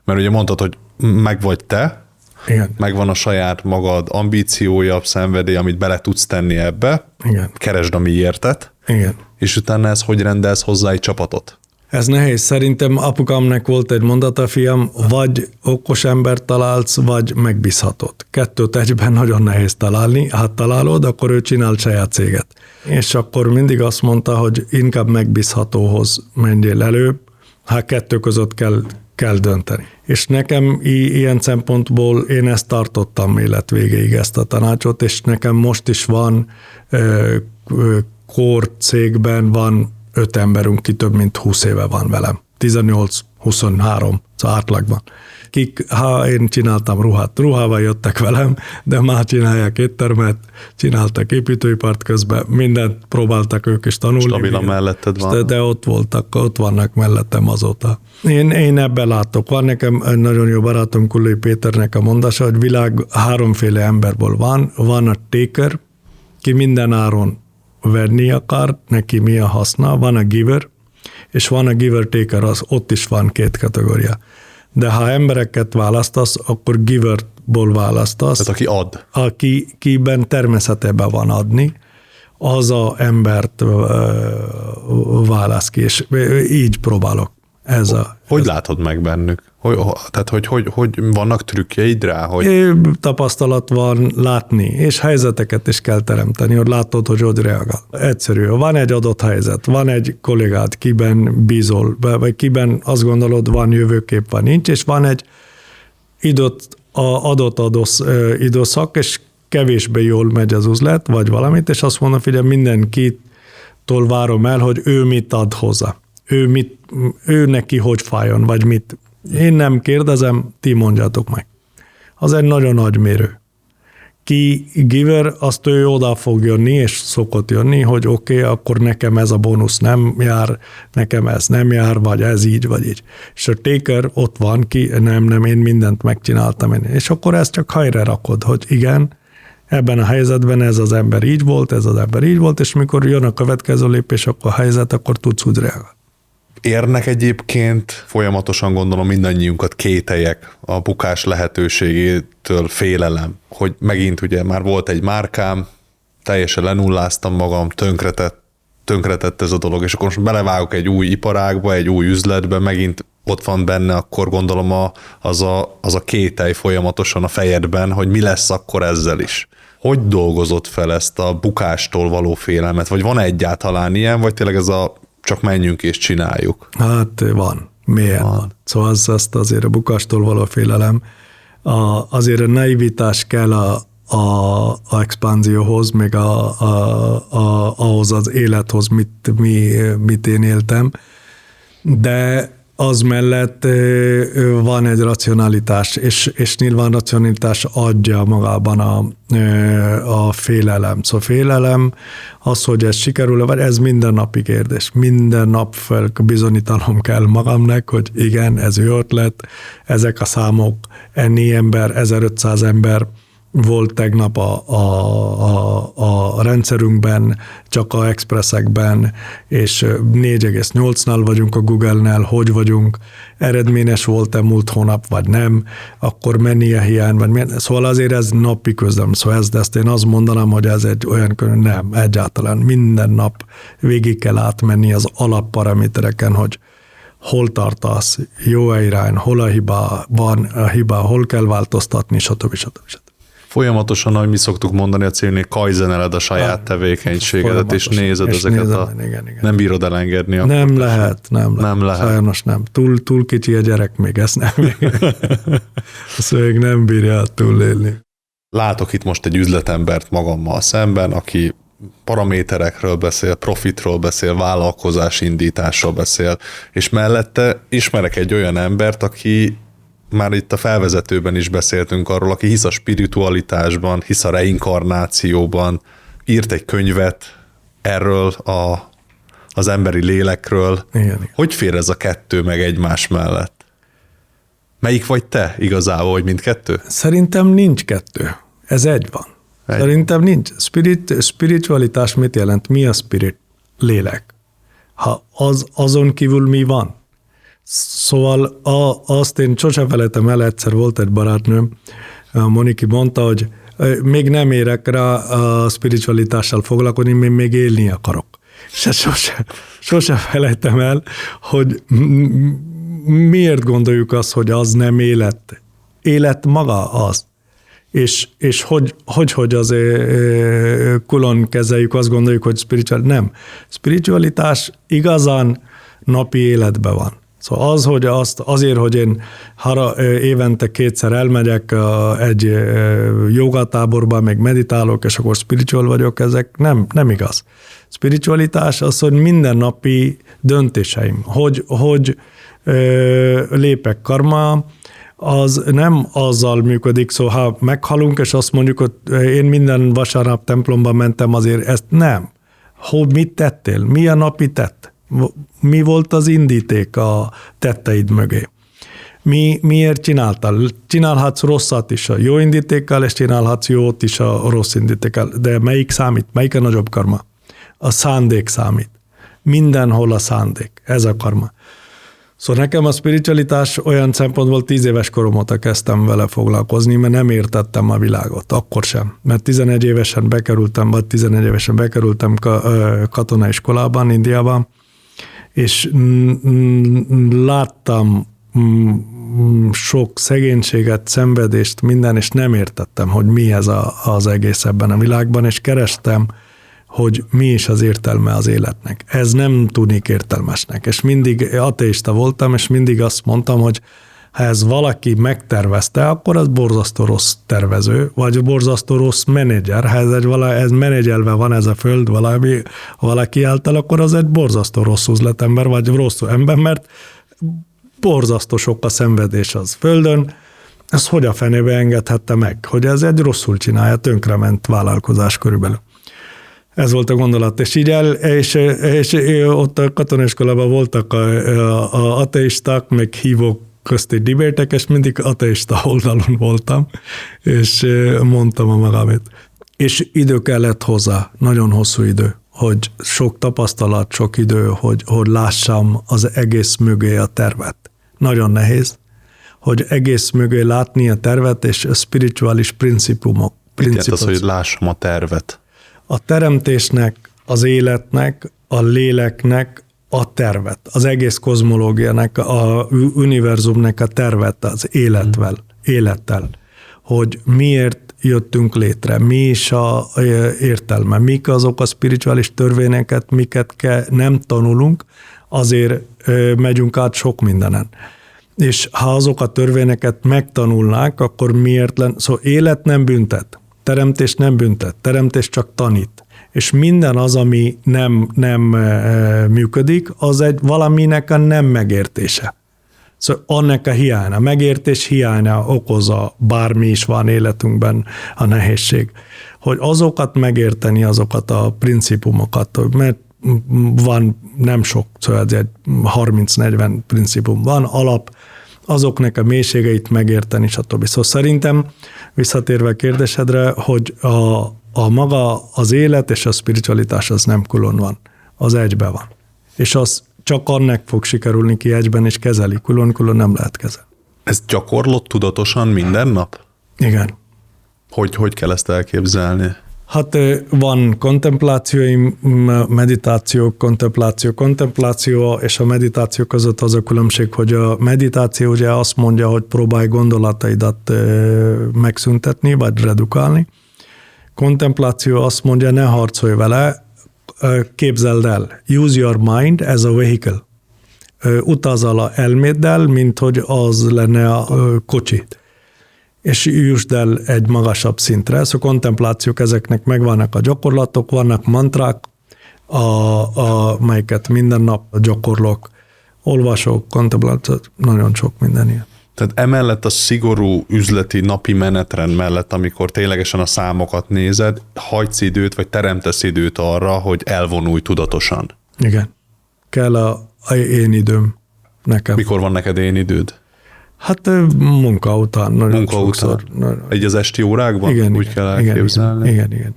Mert ugye mondtad, hogy meg vagy te,
Igen.
megvan a saját magad ambíciója, szenvedély, amit bele tudsz tenni ebbe,
Igen.
keresd a miértet,
Igen.
és utána ez hogy rendelsz hozzá egy csapatot?
Ez nehéz. Szerintem apukámnak volt egy mondata, fiam, vagy okos embert találsz, vagy megbízhatod. Kettőt egyben nagyon nehéz találni. Ha találod, akkor ő csinál saját céget. És akkor mindig azt mondta, hogy inkább megbízhatóhoz menjél elő, ha kettő között kell dönteni. És nekem ilyen szempontból én ezt tartottam élet végéig, ezt a tanácsot, és nekem most is van core cégben van 5 emberünk, ki több mint 20 éve van velem. 18-23 átlagban. Ha én csináltam ruhával jöttek velem, de már csinálják éttermet, csináltak építőipart közben, mindent próbáltak ők is tanulni.
Stabilan melletted van.
De ott vannak mellettem azóta. Én ebben látok. Van nekem egy nagyon jó barátom, Kullai Péternek a mondása, hogy világ 3 emberből van. Van a taker, ki minden áron venni akar, neki mi a haszna, van a giver, és van a giver-taker, ott is van 2 kategória. De ha embereket választasz, akkor giverból választasz.
Tehát aki ad.
Akiben természetében van adni, az a embert válasz ki, és így próbálok.
Hogy látod meg bennük? Tehát, hogy vannak trükkjeid rá?
Tapasztalat van látni, és helyzeteket is kell teremteni, hogy látod, hogy reagál. Egyszerű. Van egy adott helyzet, van egy kollégád, kiben bízol, vagy kiben azt gondolod, van jövőkép, van nincs, és van egy adott időszak, és kevésbé jól megy az üzlet, vagy valamit, és azt mondom, figyelj, mindenkitől várom el, hogy ő mit ad hozzá. Ő neki hogy fájjon, vagy mit. Én nem kérdezem, ti mondjátok meg. Az egy nagyon nagy mérő. Ki giver, azt ő oda fog jönni, és szokott jönni, hogy oké, akkor nekem ez a bónusz nem jár, nekem ez nem jár, vagy ez így, vagy így. És a taker ott van, ki nem, én mindent megcsináltam. És akkor ezt csak helyre rakod, hogy igen, ebben a helyzetben ez az ember így volt, ez az ember így volt, és mikor jön a következő lépés, akkor a helyzet, akkor tudsz úgy reagálni.
Érnek egyébként folyamatosan gondolom mindannyiunkat kételyek a bukás lehetőségétől, félelem, hogy megint ugye már volt egy márkám, teljesen lenulláztam magam, tönkretett ez a dolog, és akkor most belevágok egy új iparágba, egy új üzletbe, megint ott van benne, akkor gondolom az a kételj folyamatosan a fejedben, hogy mi lesz akkor ezzel is. Hogy dolgozott fel ezt a bukástól való félelmet? Vagy van egyáltalán ilyen, vagy tényleg ez a csak menjünk és csináljuk?
Hát van, mélyen van. Szóval ezt azért a bukástól való félelem, azért a naivitás kell a expanzióhoz, még ahhoz az élethoz, mit én éltem, de az mellett van egy racionalitás, és nyilván racionalitás adja magában a félelem. Szóval félelem az, hogy ez sikerül, vagy ez mindennapi kérdés. Minden nap fel bizonyítanom kell magamnak, hogy igen, ez jó ötlet, ezek a számok, ennyi ember, 1500 ember volt tegnap a rendszerünkben, csak a expressekben, és 4,8-nál vagyunk a Google-nál, hogy vagyunk, eredményes volt-e múlt hónap, vagy nem, akkor mennyi a hiány, vagy milyen. Szóval azért ez napi közlem, szóval ezt én azt mondanám, hogy ez egy olyan nem, egyáltalán minden nap végig kell átmenni az alapparamétereken, hogy hol tartasz, jó-e irány, hol a hiba, hol kell változtatni, stb.
Folyamatosan, ahogy mi szoktuk mondani a cégnél, kaizeneled a saját tevékenységedet, és nézed ezeket
igen.
Nem bírod elengedni.
Nem lehet. Sajnos nem. Túl kicsi a gyerek, még ezt nem. Azt még nem bírja túlélni.
Látok itt most egy üzletembert magammal szemben, aki paraméterekről beszél, profitról beszél, vállalkozásindításról beszél, és mellette ismerek egy olyan embert, aki már itt a felvezetőben is beszéltünk arról, aki hisz a spiritualitásban, hisz a reinkarnációban, írt egy könyvet erről az emberi lélekről.
Igen.
Hogy fér ez a kettő meg egymás mellett? Melyik vagy te igazából, vagy mindkettő?
Szerintem nincs kettő. Ez egy van. Szerintem nincs. Spiritualitás mit jelent? Mi a spirit? Lélek. Ha azon kívül mi van? Szóval azt én sosem felejtem el, egyszer volt egy barátnőm, Moniki mondta, hogy még nem érek rá a spiritualitással foglalkozni, még élni akarok. És sosem felejtem el, hogy miért gondoljuk azt, hogy az nem élet. Élet maga az. És hogy az külön kezeljük, azt gondoljuk, hogy spiritualitás igazán napi életben van. Szóval az, hogy azért, hogy én évente 2-szer elmegyek egy jogatáborba, meg meditálok, és akkor spiritual vagyok, ezek nem igaz. Spiritualitás az, hogy mindennapi döntéseim, hogy lépek karma, az nem azzal működik, szóval ha meghalunk, és azt mondjuk, hogy én minden vasárnap templomba mentem, azért ezt nem. Mit tettél? Mi a napi tett? Mi volt az indíték a tetteid mögé? Miért csináltál? Csinálhatsz rosszat is a jó indítékkal, és csinálhatsz jót is a rossz indítékkal. De melyik számít? Melyik a nagyobb karma? A szándék számít. Mindenhol a szándék. Ez a karma. Szóval nekem a spiritualitás olyan szempontból 10 éves korom óta kezdtem vele foglalkozni, mert nem értettem a világot, akkor sem. Mert 11 évesen bekerültem katonaiskolában, Indiában, és láttam sok szegénységet, szenvedést, minden, és nem értettem, hogy mi ez az egész ebben a világban, és kerestem, hogy mi is az értelme az életnek. Ez nem tűnik értelmesnek. És mindig ateista voltam, és mindig azt mondtam, hogy ha ez valaki megtervezte, akkor az borzasztó rossz tervező, vagy borzasztó rossz menedzser. Ha ez menedzselve van ez a föld valaki által, akkor az egy borzasztó rossz üzletember, vagy rossz ember, mert borzasztó sok a szenvedés az földön. Ez hogy a fenébe engedhette meg? Hogy ez egy rosszul csinálja, tönkrement vállalkozás körülbelül. Ez volt a gondolat, és így és ott a katonaiskolában voltak a ateisták, meg hívók közti debétek, és mindig ateista oldalon voltam, és mondtam a magamét. És idő kellett hozzá, nagyon hosszú idő, hogy sok tapasztalat, sok idő, hogy lássam az egész mögé a tervet. Nagyon nehéz, hogy egész mögé látni a tervet, és a spirituális principumok.
Mit jelent az, hogy lássam a tervet?
A teremtésnek, az életnek, a léleknek a tervet, az egész kozmológiának, a univerzumnak a tervet az élettel, hogy miért jöttünk létre, mi is a értelme, mik azok a spirituális törvényeket, miket nem tanulunk, azért megyünk át sok mindenen. És ha azok a törvényeket megtanulnák, akkor miért lenne? Szóval élet nem büntet. Teremtés nem büntet, teremtés csak tanít. És minden az, ami nem működik, az egy valaminek a nem megértése. Szóval annak a hiánya, megértés hiánya okozza, bármi is van életünkben a nehézség. Hogy azokat megérteni, azokat a principumokat, mert van nem sok, szóval egy 30-40 principum van, alap, azoknak a mélységeit megérteni, stb. Szóval szerintem, visszatérve a kérdésedre, hogy a maga az élet és a spiritualitás az nem külön van, az egyben van. És az csak annak fog sikerülni, ki egyben is kezeli, külön-külön nem lehet kezelni.
Ez gyakorlott tudatosan minden nap?
Igen.
Hogy kell ezt elképzelni?
Hát van kontemplációim, kontempláció, és a meditáció között az a különbség, hogy a meditáció ugye azt mondja, hogy próbálj gondolataidat megszüntetni, vagy redukálni. Kontempláció azt mondja, ne harcolj vele, képzeld el. Use your mind as a vehicle. Utazol a elméddel, mint hogy az lenne a kocsi. És jussd el egy magasabb szintre. Szóval kontemplációk, ezeknek megvannak a gyakorlatok, vannak mantrák, melyiket minden nap gyakorlok, olvasok, kontemplációt, nagyon sok minden ilyen.
Tehát emellett a szigorú üzleti napi menetrend mellett, amikor ténylegesen a számokat nézed, hagysz időt, vagy teremtesz időt arra, hogy elvonulj tudatosan.
Igen. Kell a én időm nekem.
Mikor van neked én időd?
Hát munka után.
Munka után? Egy az esti órákban?
Igen,
úgy kell elképzelni?
Igen.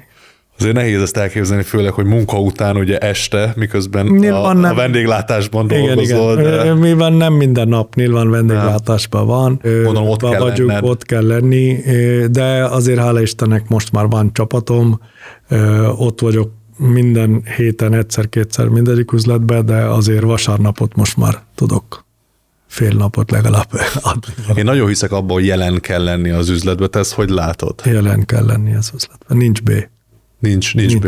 Azért nehéz ezt elképzelni, főleg, hogy munka után ugye este, miközben a vendéglátásban dolgozol.
De... Nyilván nem minden nap, nyilván vendéglátásban van.
Gondolom, ott
kell lenni, de azért hála Istennek most már van csapatom, ott vagyok minden héten egyszer-kétszer mindegyik üzletben, de azért vasárnapot most már tudok fél napot legalább adni.
Én nagyon hiszek abban, hogy jelen kell lenni az üzletben. Te ezt hogy látod?
Jelen kell lenni az üzletben. Nincs B.
Nincs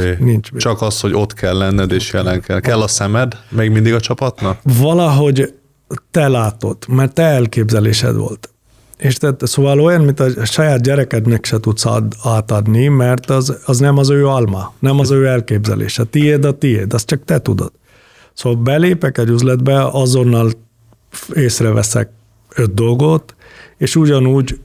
B. Csak az, hogy ott kell lenned, és jelen kell. Kell a szemed még mindig a csapatnak? Valahogy
te látod, mert te elképzelésed volt. És szóval olyan, mint a saját gyerekednek se tudsz átadni, mert az nem az ő alma, nem az ő elképzelése. Tiéd, azt csak te tudod. Szóval belépek egy üzletbe, azonnal észreveszek 5 dolgot, és ugyanúgy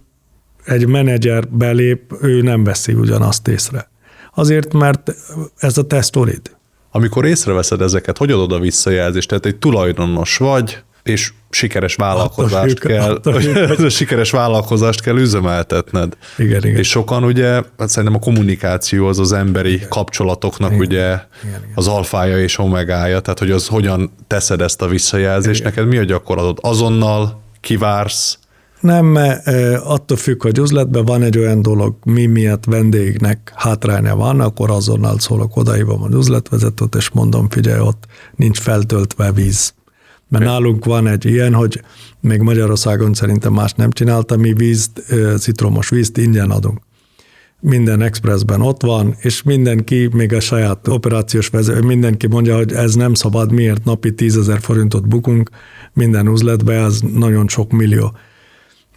egy menedzser belép, ő nem veszi ugyanazt észre. Azért, mert ez a te sztorid.
Amikor észreveszed ezeket, hogy adod a visszajelzést? Tehát egy tulajdonos vagy, és sikeres vállalkozást kell üzemeltetned.
Igen.
És sokan ugye, szerintem a kommunikáció az emberi kapcsolatoknak ugye az alfája és omegája, tehát hogy az hogyan teszed ezt a visszajelzést, neked mi a gyakorlatod? Azonnal kivársz?
Nem, attól függ, hogy üzletben van egy olyan dolog, mi miatt vendégnek hátránya van, akkor azonnal szólok, odahívom az üzletvezetőt, és mondom, figyelj, ott nincs feltöltve víz. Mert nálunk van egy ilyen, hogy még Magyarországon szerintem más nem csinálta, mi citromos vízt ingyen adunk. Minden expressben ott van, és mindenki, még a saját operációs vezető, mindenki mondja, hogy ez nem szabad, miért napi 10 000 forintot bukunk minden üzletbe, ez nagyon sok millió.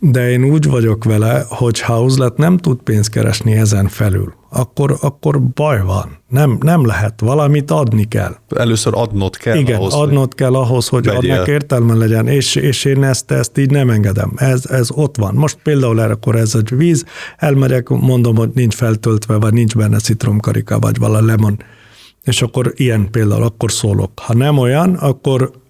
De én úgy vagyok vele, hogy ha üzlet nem tud pénzt keresni ezen felül, akkor baj van. Nem lehet, valamit adni kell.
Először adnod kell.
Igen, adnod kell ahhoz, hogy annak értelme legyen, és én ezt így nem engedem. Ez ott van. Most például akkor ez egy víz, elmegyek, mondom, hogy nincs feltöltve, vagy nincs benne citromkarika, vagy vala lemon, és akkor ilyen például, akkor szólok. Ha nem olyan,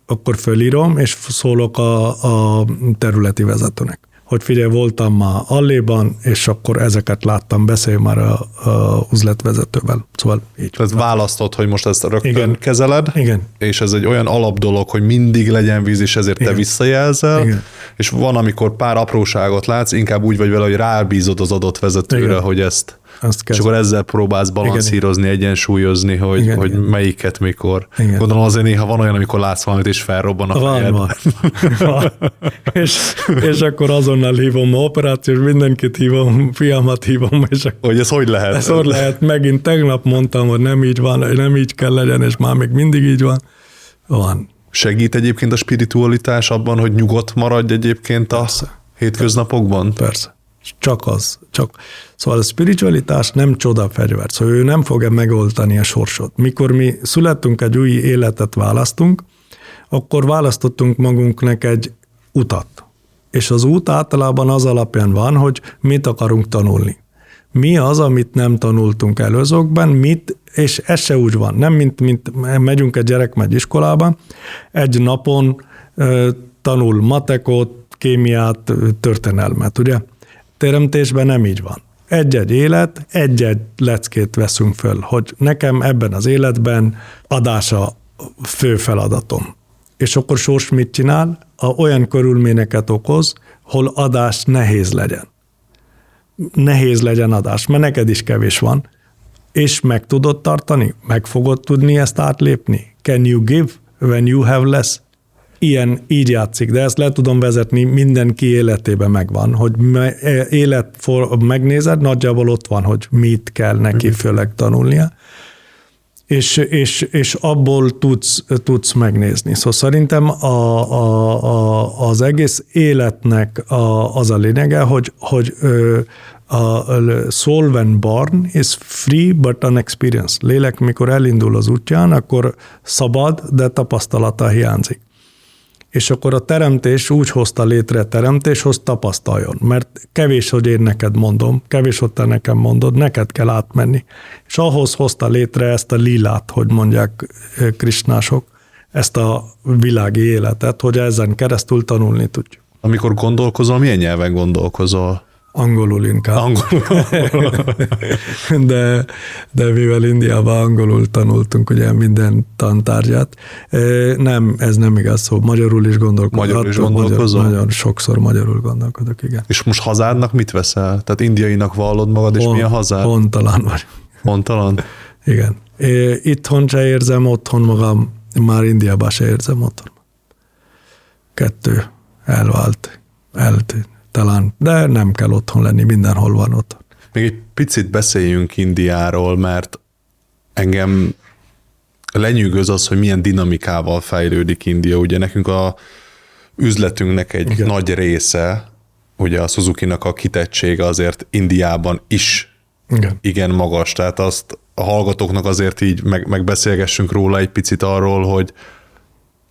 akkor fölírom, és szólok a területi vezetőnek. Hogy figyelj, voltam már Alléban, és akkor ezeket láttam, beszélj már a üzletvezetővel. Szóval így.
Tehát választod, hogy most ezt rögtön kezeled,
Igen.
És ez egy olyan alapdolog, hogy mindig legyen víz, és ezért te visszajelzel,
Igen.
És van, amikor pár apróságot látsz, inkább úgy vagy vele, hogy rábízod az adott vezetőre,
Igen.
hogy ezt és akkor ezzel próbálsz balanszírozni, egyensúlyozni, hogy melyiket mikor.
Igen.
Gondolom azért néha van olyan, amikor látsz valamit, és felrobban a fejed.
Van. és akkor azonnal hívom a operációs, mindenkit hívom, fiamat hívom, és akkor...
Hogy ez hogy lehet?
Ez hogy lehet? Megint tegnap mondtam, hogy nem így van, nem így kell legyen, és már még mindig így van. Van.
Segít egyébként a spiritualitás abban, hogy nyugodt maradj egyébként a hétköznapokban?
Persze. Csak. Szóval a spiritualitás nem csodafegyver, szóval ő nem fogja megoldani a sorsot. Mikor mi születtünk, egy új életet választunk, akkor választottunk magunknak egy utat. És az út általában az alapján van, hogy mit akarunk tanulni. Mi az, amit nem tanultunk előzőkben, és ez se úgy van. Nem, mint megyünk, egy gyerek megy iskolába, egy napon tanul matekot, kémiát, történelmet, ugye? Teremtésben nem így van. Egy-egy élet, egy-egy leckét veszünk föl, hogy nekem ebben az életben adása fő feladatom. És akkor sors mit csinál? Olyan körülményeket okoz, hol adás nehéz legyen. Nehéz legyen adás, mert neked is kevés van, és meg tudod tartani? Meg fogod tudni ezt átlépni? Can you give when you have less? Így játszik, de ezt le tudom vezetni, mindenki életében megvan, hogy megnézed, nagyjából ott van, hogy mit kell neki főleg tanulnia, és abból tudsz megnézni. Szóval szerintem az egész életnek az a lényege, hogy a soul when born is free but unexperienced. Lélek, mikor elindul az útján, akkor szabad, de tapasztalata hiányzik. És akkor a teremtés úgy hozta létre teremtés, hogy tapasztaljon. Mert kevés, hogy én neked mondom, kevés, hogy te nekem mondod, neked kell átmenni. És ahhoz hozta létre ezt a lilát, hogy mondják krisnások, ezt a világi életet, hogy ezen keresztül tanulni tudjuk.
Amikor gondolkozol, milyen nyelven gondolkozol?
Angolul inkább.
Angolul.
de mivel Indiában angolul tanultunk ugye minden tantárgyát, nem, ez nem igaz szó. Magyarul is gondolkodok.
Magyarul is gondolkozol?
Nagyon sokszor magyarul gondolkodok, igen.
És most hazádnak mit veszel? Tehát indiainak vallod magad, és milyen hazád?
Hontalan vagy.
Hontalan?
Igen. Itthon se érzem otthon magam, már Indiában se érzem otthon. Kettő elvált, talán, de nem kell otthon lenni, mindenhol van otthon.
Még egy picit beszéljünk Indiáról, mert engem lenyűgöz az, hogy milyen dinamikával fejlődik India. Ugye nekünk a üzletünknek egy
Igen.
nagy része, ugye a Suzuki-nak a kitettsége azért Indiában is igen magas, tehát azt a hallgatóknak azért így megbeszélgessünk róla egy picit arról, hogy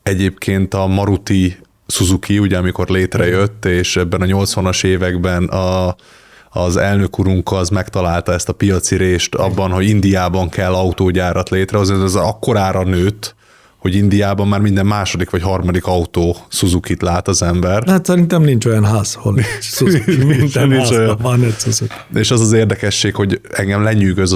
egyébként a Maruti Suzuki, ugye amikor létrejött, és ebben a 80-as években az elnök urunk az megtalálta ezt a piaci rést abban, hogy Indiában kell autógyárat létrehozni, ez akkorára nőtt, hogy Indiában már minden második vagy harmadik autó Suzukit lát az ember.
Hát szerintem nincs olyan ház, hol nincs Suzuki. Minden házban van egy Suzuki.
És az az érdekesség, hogy engem lenyűgöz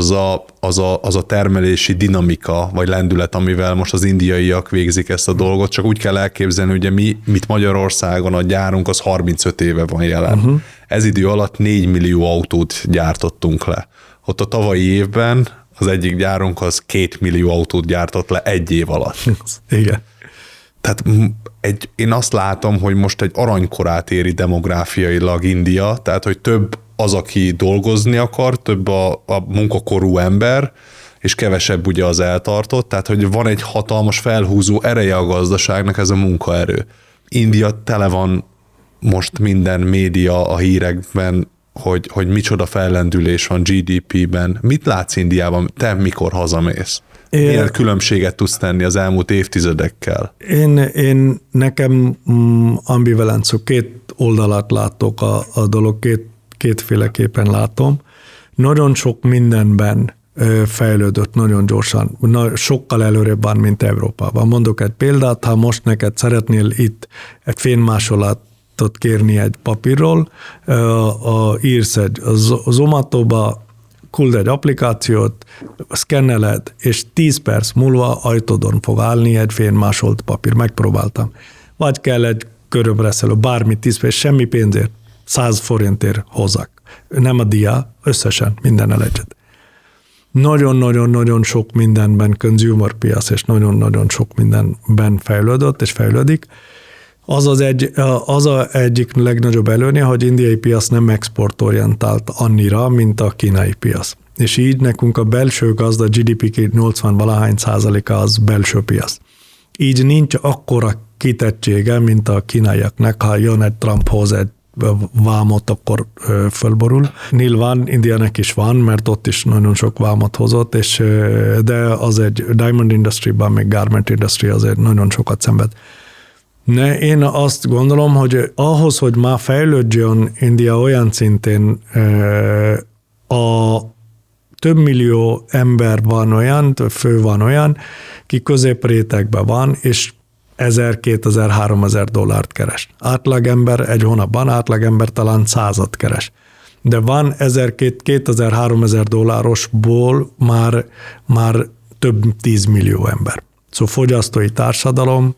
az a termelési dinamika, vagy lendület, amivel most az indiaiak végzik ezt a dolgot, csak úgy kell elképzelni, hogy mit Magyarországon a gyárunk, az 35 éve van jelen. Ez idő alatt 4 millió autót gyártottunk le. Ott a tavalyi évben az egyik gyárunk az 2 millió autót gyártott le egy év alatt.
Igen.
Tehát én azt látom, hogy most egy aranykorát éri demográfiailag India, tehát hogy több az, aki dolgozni akar, több a munkakorú ember, és kevesebb ugye az eltartott, tehát hogy van egy hatalmas felhúzó ereje a gazdaságnak, ez a munkaerő. India tele van most minden média a hírekben, hogy micsoda fellendülés van GDP-ben. Mit látsz Indiában? Te mikor hazamész? Milyen különbséget tudsz tenni az elmúlt évtizedekkel?
Én nekem ambivalent, szó, két oldalát látok a dolog, kétféleképpen látom. Nagyon sok mindenben fejlődött nagyon gyorsan, sokkal előrébb van, mint Európában. Mondok egy példát, ha most neked szeretnél itt egy fénymásolatot kérni egy papírról, írsz egy Zomatóba, küld egy applikációt, szkenneled, és 10 perc múlva ajtódon fog állni egy fénymásolt papír. Megpróbáltam. Vagy kell egy körömreszelő, bármi 10 perc, semmi pénzért, 100 forintért hozzák. Nem a dia, összesen, mindennel egyet. Nagyon-nagyon-nagyon sok mindenben consumer piac, és nagyon-nagyon sok mindenben fejlődött, és fejlődik. Az egyik legnagyobb előnye, hogy indiai piac nem exportorientált annyira, mint a kínai piac. És így nekünk a belső gazda GDP 80-valahány% az belső piac. Így nincs akkora kitettsége, mint a kínaiaknak, ha jön egy Trumphoz egy vámot, akkor fölborul. Nyilván Indiának is van, mert ott is nagyon sok vámot hozott, de az egy diamond industry-ban, meg garment industry azért nagyon sokat szenved. Én azt gondolom, hogy ahhoz, hogy már fejlődjön India olyan szintén, a több millió ember van olyan, fő van olyan, ki középrétegben van, és 1000-2000-3000 dollárt keres. Átlagember egy hónapban, átlagember talán 100-at keres. De van 1000-2000-3000 dollárosból már több 10 millió ember. Szóval fogyasztói társadalom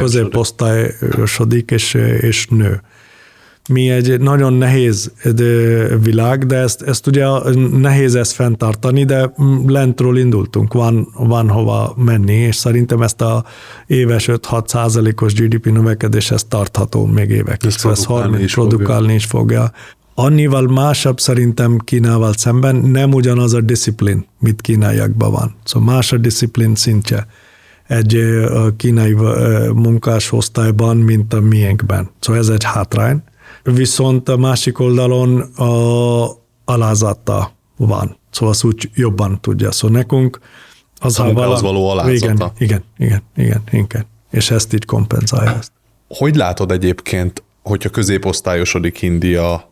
középosztályosodik és nő. Mi egy nagyon nehéz világ, de ezt ugye nehéz ezt fenntartani, de lentről indultunk, van hova menni, és szerintem ezt a éves 5-6%-os GDP növekedés, ez tartható még évekig. Ez produkálni is fogja. Annyival másabb szerintem Kínával szemben, nem ugyanaz a disziplin, mint kínaiakban van. Szóval más a disziplin szintje egy kínai munkásosztályban, mint a miénkben. Szóval ez egy hátrány. Viszont a másik oldalon alázata van. Szóval az úgy jobban tudja. Szóval nekünk
az való alázata.
Igen. És ezt így kompenzálja.
Hogy látod egyébként, hogyha középosztályosodik India,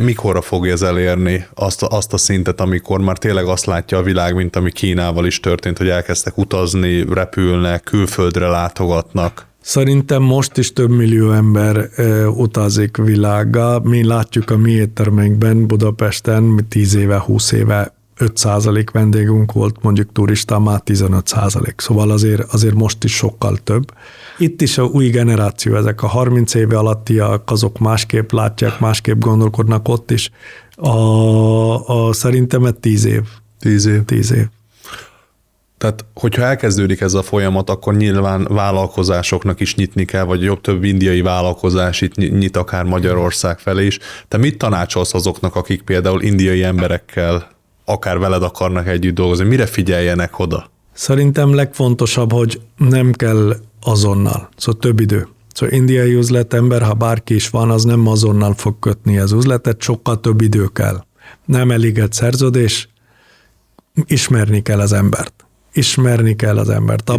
mikorra fogja ez elérni azt a szintet, amikor már tényleg azt látja a világ, mint ami Kínával is történt, hogy elkezdtek utazni, repülnek, külföldre látogatnak?
Szerintem most is több millió ember utazik világba. Mi látjuk a mi éttermeinkben Budapesten 10 éve, 20 éve 5% vendégünk volt, mondjuk turista, már 15%. Szóval azért most is sokkal több. Itt is a új generáció, ezek a 30 éve alattiak, azok másképp látják, másképp gondolkodnak ott is. Szerintem 10 év.
10 év.
10 év.
Tehát, hogyha elkezdődik ez a folyamat, akkor nyilván vállalkozásoknak is nyitni kell, vagy több indiai vállalkozás itt nyit akár Magyarország felé is. Te mit tanácsolsz azoknak, akik például indiai emberekkel akár veled akarnak együtt dolgozni? Mire figyeljenek oda?
Szerintem legfontosabb, hogy nem kell azonnal, szóval több idő. Szóval indiai üzletember, ha bárki is van, az nem azonnal fog kötni az üzletet, sokkal több idő kell. Nem elég egy szerződés, ismerni kell az embert. Ismerni kell az embert.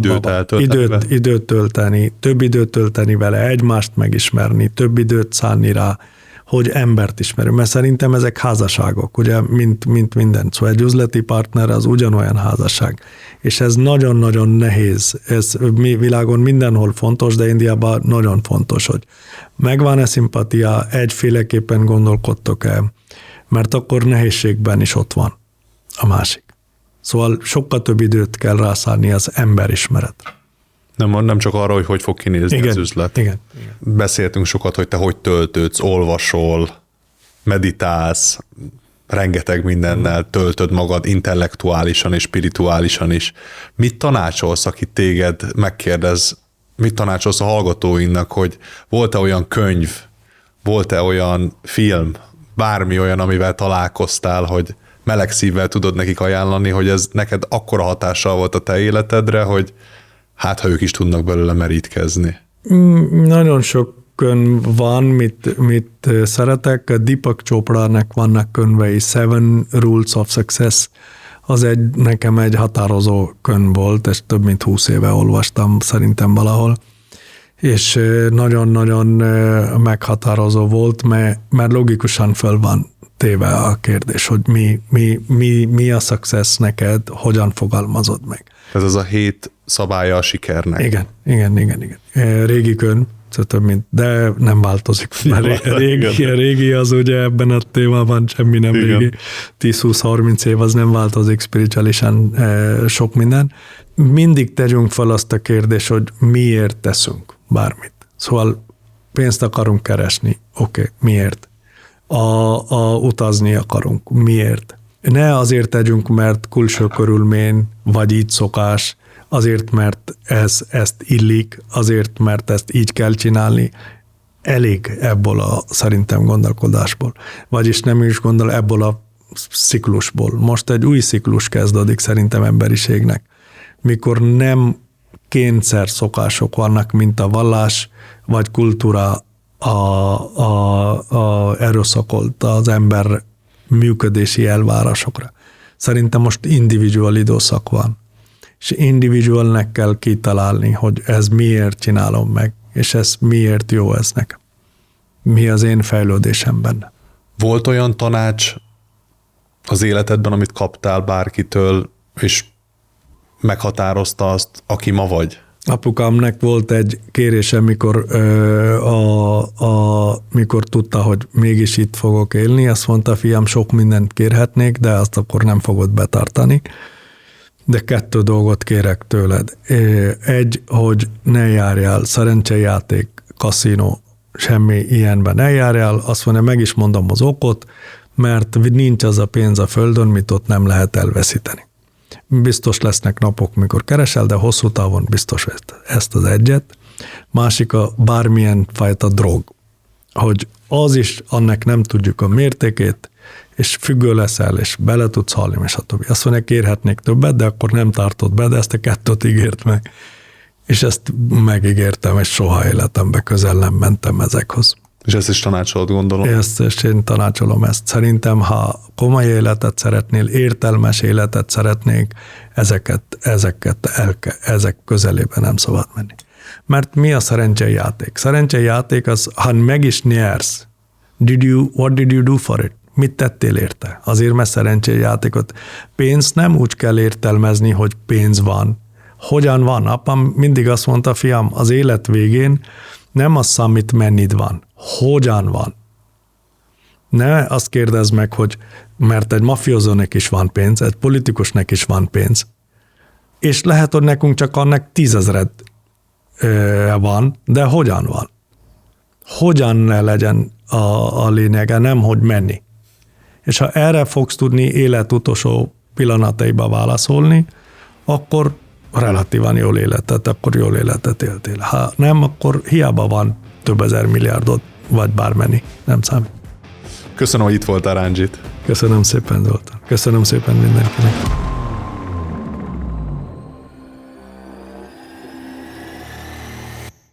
Időt tölteni, több időt tölteni vele, egymást megismerni, több időt szánni rá, hogy embert ismerünk. Mert szerintem ezek házasságok, ugye, mint minden. Szóval egy üzleti partner az ugyanolyan házasság. És ez nagyon-nagyon nehéz. Ez világon mindenhol fontos, de Indiában nagyon fontos, hogy megvan-e szimpatia, egyféleképpen gondolkodtok-e, mert akkor nehézségben is ott van a másik. Szóval sokkal több időt kell rászállni az emberismeretre.
Nem csak arra, hogy fog kinézni az üzlet.
Igen.
Beszéltünk sokat, hogy te hogy töltődsz, olvasol, meditálsz, rengeteg mindennel töltöd magad intellektuálisan és spirituálisan is. Mit tanácsolsz, aki téged megkérdez, mit tanácsolsz a hallgatóinknak, hogy volt-e olyan könyv, volt-e olyan film, bármi olyan, amivel találkoztál, hogy meleg szívvel tudod nekik ajánlani, hogy ez neked akkora hatással volt a te életedre, hogy hát, ha ők is tudnak belőle merítkezni.
Nagyon sok könyv van, mit szeretek. Deepak Choprának vannak könyvei, 7 Rules of Success. Az nekem egy határozó könyv volt, és több mint 20 éve olvastam szerintem valahol. És nagyon-nagyon meghatározó volt, mert logikusan föl van téve a kérdés, hogy mi a success neked, hogyan fogalmazod meg.
Ez az a 7 szabálya a sikernek.
Igen. Régi könyv, de nem változik. Mert régi az ugye ebben a témában semmi nem régi. 10-20-30 év az nem változik spirituálisan sok minden. Mindig tegyünk fel azt a kérdést, hogy miért teszünk bármit. Szóval pénzt akarunk keresni. Oké, miért? Utazni akarunk. Miért? Ne azért tegyünk, mert külső körülmény, vagy így szokás, azért, mert ezt illik, azért, mert ezt így kell csinálni. Elég ebből a szerintem gondolkodásból. Vagyis nem is gondol ebből a ciklusból. Most egy új ciklus kezdődik szerintem emberiségnek, mikor nem kényszer szokások vannak, mint a vallás, vagy kultúra erőszakolt az ember működési elvárásokra. Szerintem most individual időszak van. És individualnek kell kitalálni, hogy ez miért csinálom meg, és ez miért jó ez nekem. Mi az én fejlődésem benne.
Volt olyan tanács az életedben, amit kaptál bárkitől, és meghatározta azt, aki ma vagy?
Apukámnak volt egy kérése, mikor tudta, hogy mégis itt fogok élni, azt mondta, fiam, sok mindent kérhetnék, de azt akkor nem fogod betartani. De 2 dolgot kérek tőled. Egy, hogy ne járjál szerencsejáték, kaszinó, semmi ilyenben ne járjál, azt mondja, meg is mondom az okot, mert nincs az a pénz a földön, mit ott nem lehet elveszíteni. Biztos lesznek napok, mikor keresel, de hosszú távon biztos ezt az egyet. Másik a bármilyen fajta drog, hogy az is, annak nem tudjuk a mértékét, és függő leszel, és bele tudsz halni, és a többi. Azt mondja, kérhetnék többet, de akkor nem tartott be, de ezt a 2 ígért meg. És ezt megígértem, és soha életembe közel nem mentem ezekhoz.
És ezt is tanácsolod, gondolom?
És én tanácsolom ezt. Szerintem, ha komoly életet szeretnél, értelmes életet szeretnék, ezek közelébe nem szabad menni. Mert mi a szerencsejáték? Szerencsejáték az, ha meg is nyersz, what did you do for it? Mit tettél érte? Azért, mert szerencsejátékot. Pénzt nem úgy kell értelmezni, hogy pénz van, hogyan van? Apám mindig azt mondta, fiam, az élet végén nem az számít, mennyit van. Hogyan van? Ne azt kérdezd meg, hogy mert egy mafiózónak is van pénz, egy politikusnak is van pénz, és lehet, hogy nekünk csak annak 10 000 van, de hogyan van? Hogyan ne legyen a lényege, nem hogy menni. És ha erre fogsz tudni élet utolsó pillanataiba válaszolni, akkor relatívan jól életet éltél. Ha nem, akkor hiába van több ezer milliárdod, vagy bármennyi, nem számít.
Köszönöm, hogy itt voltál, Ranjit.
Köszönöm szépen, Zoltán. Köszönöm szépen mindenkinek.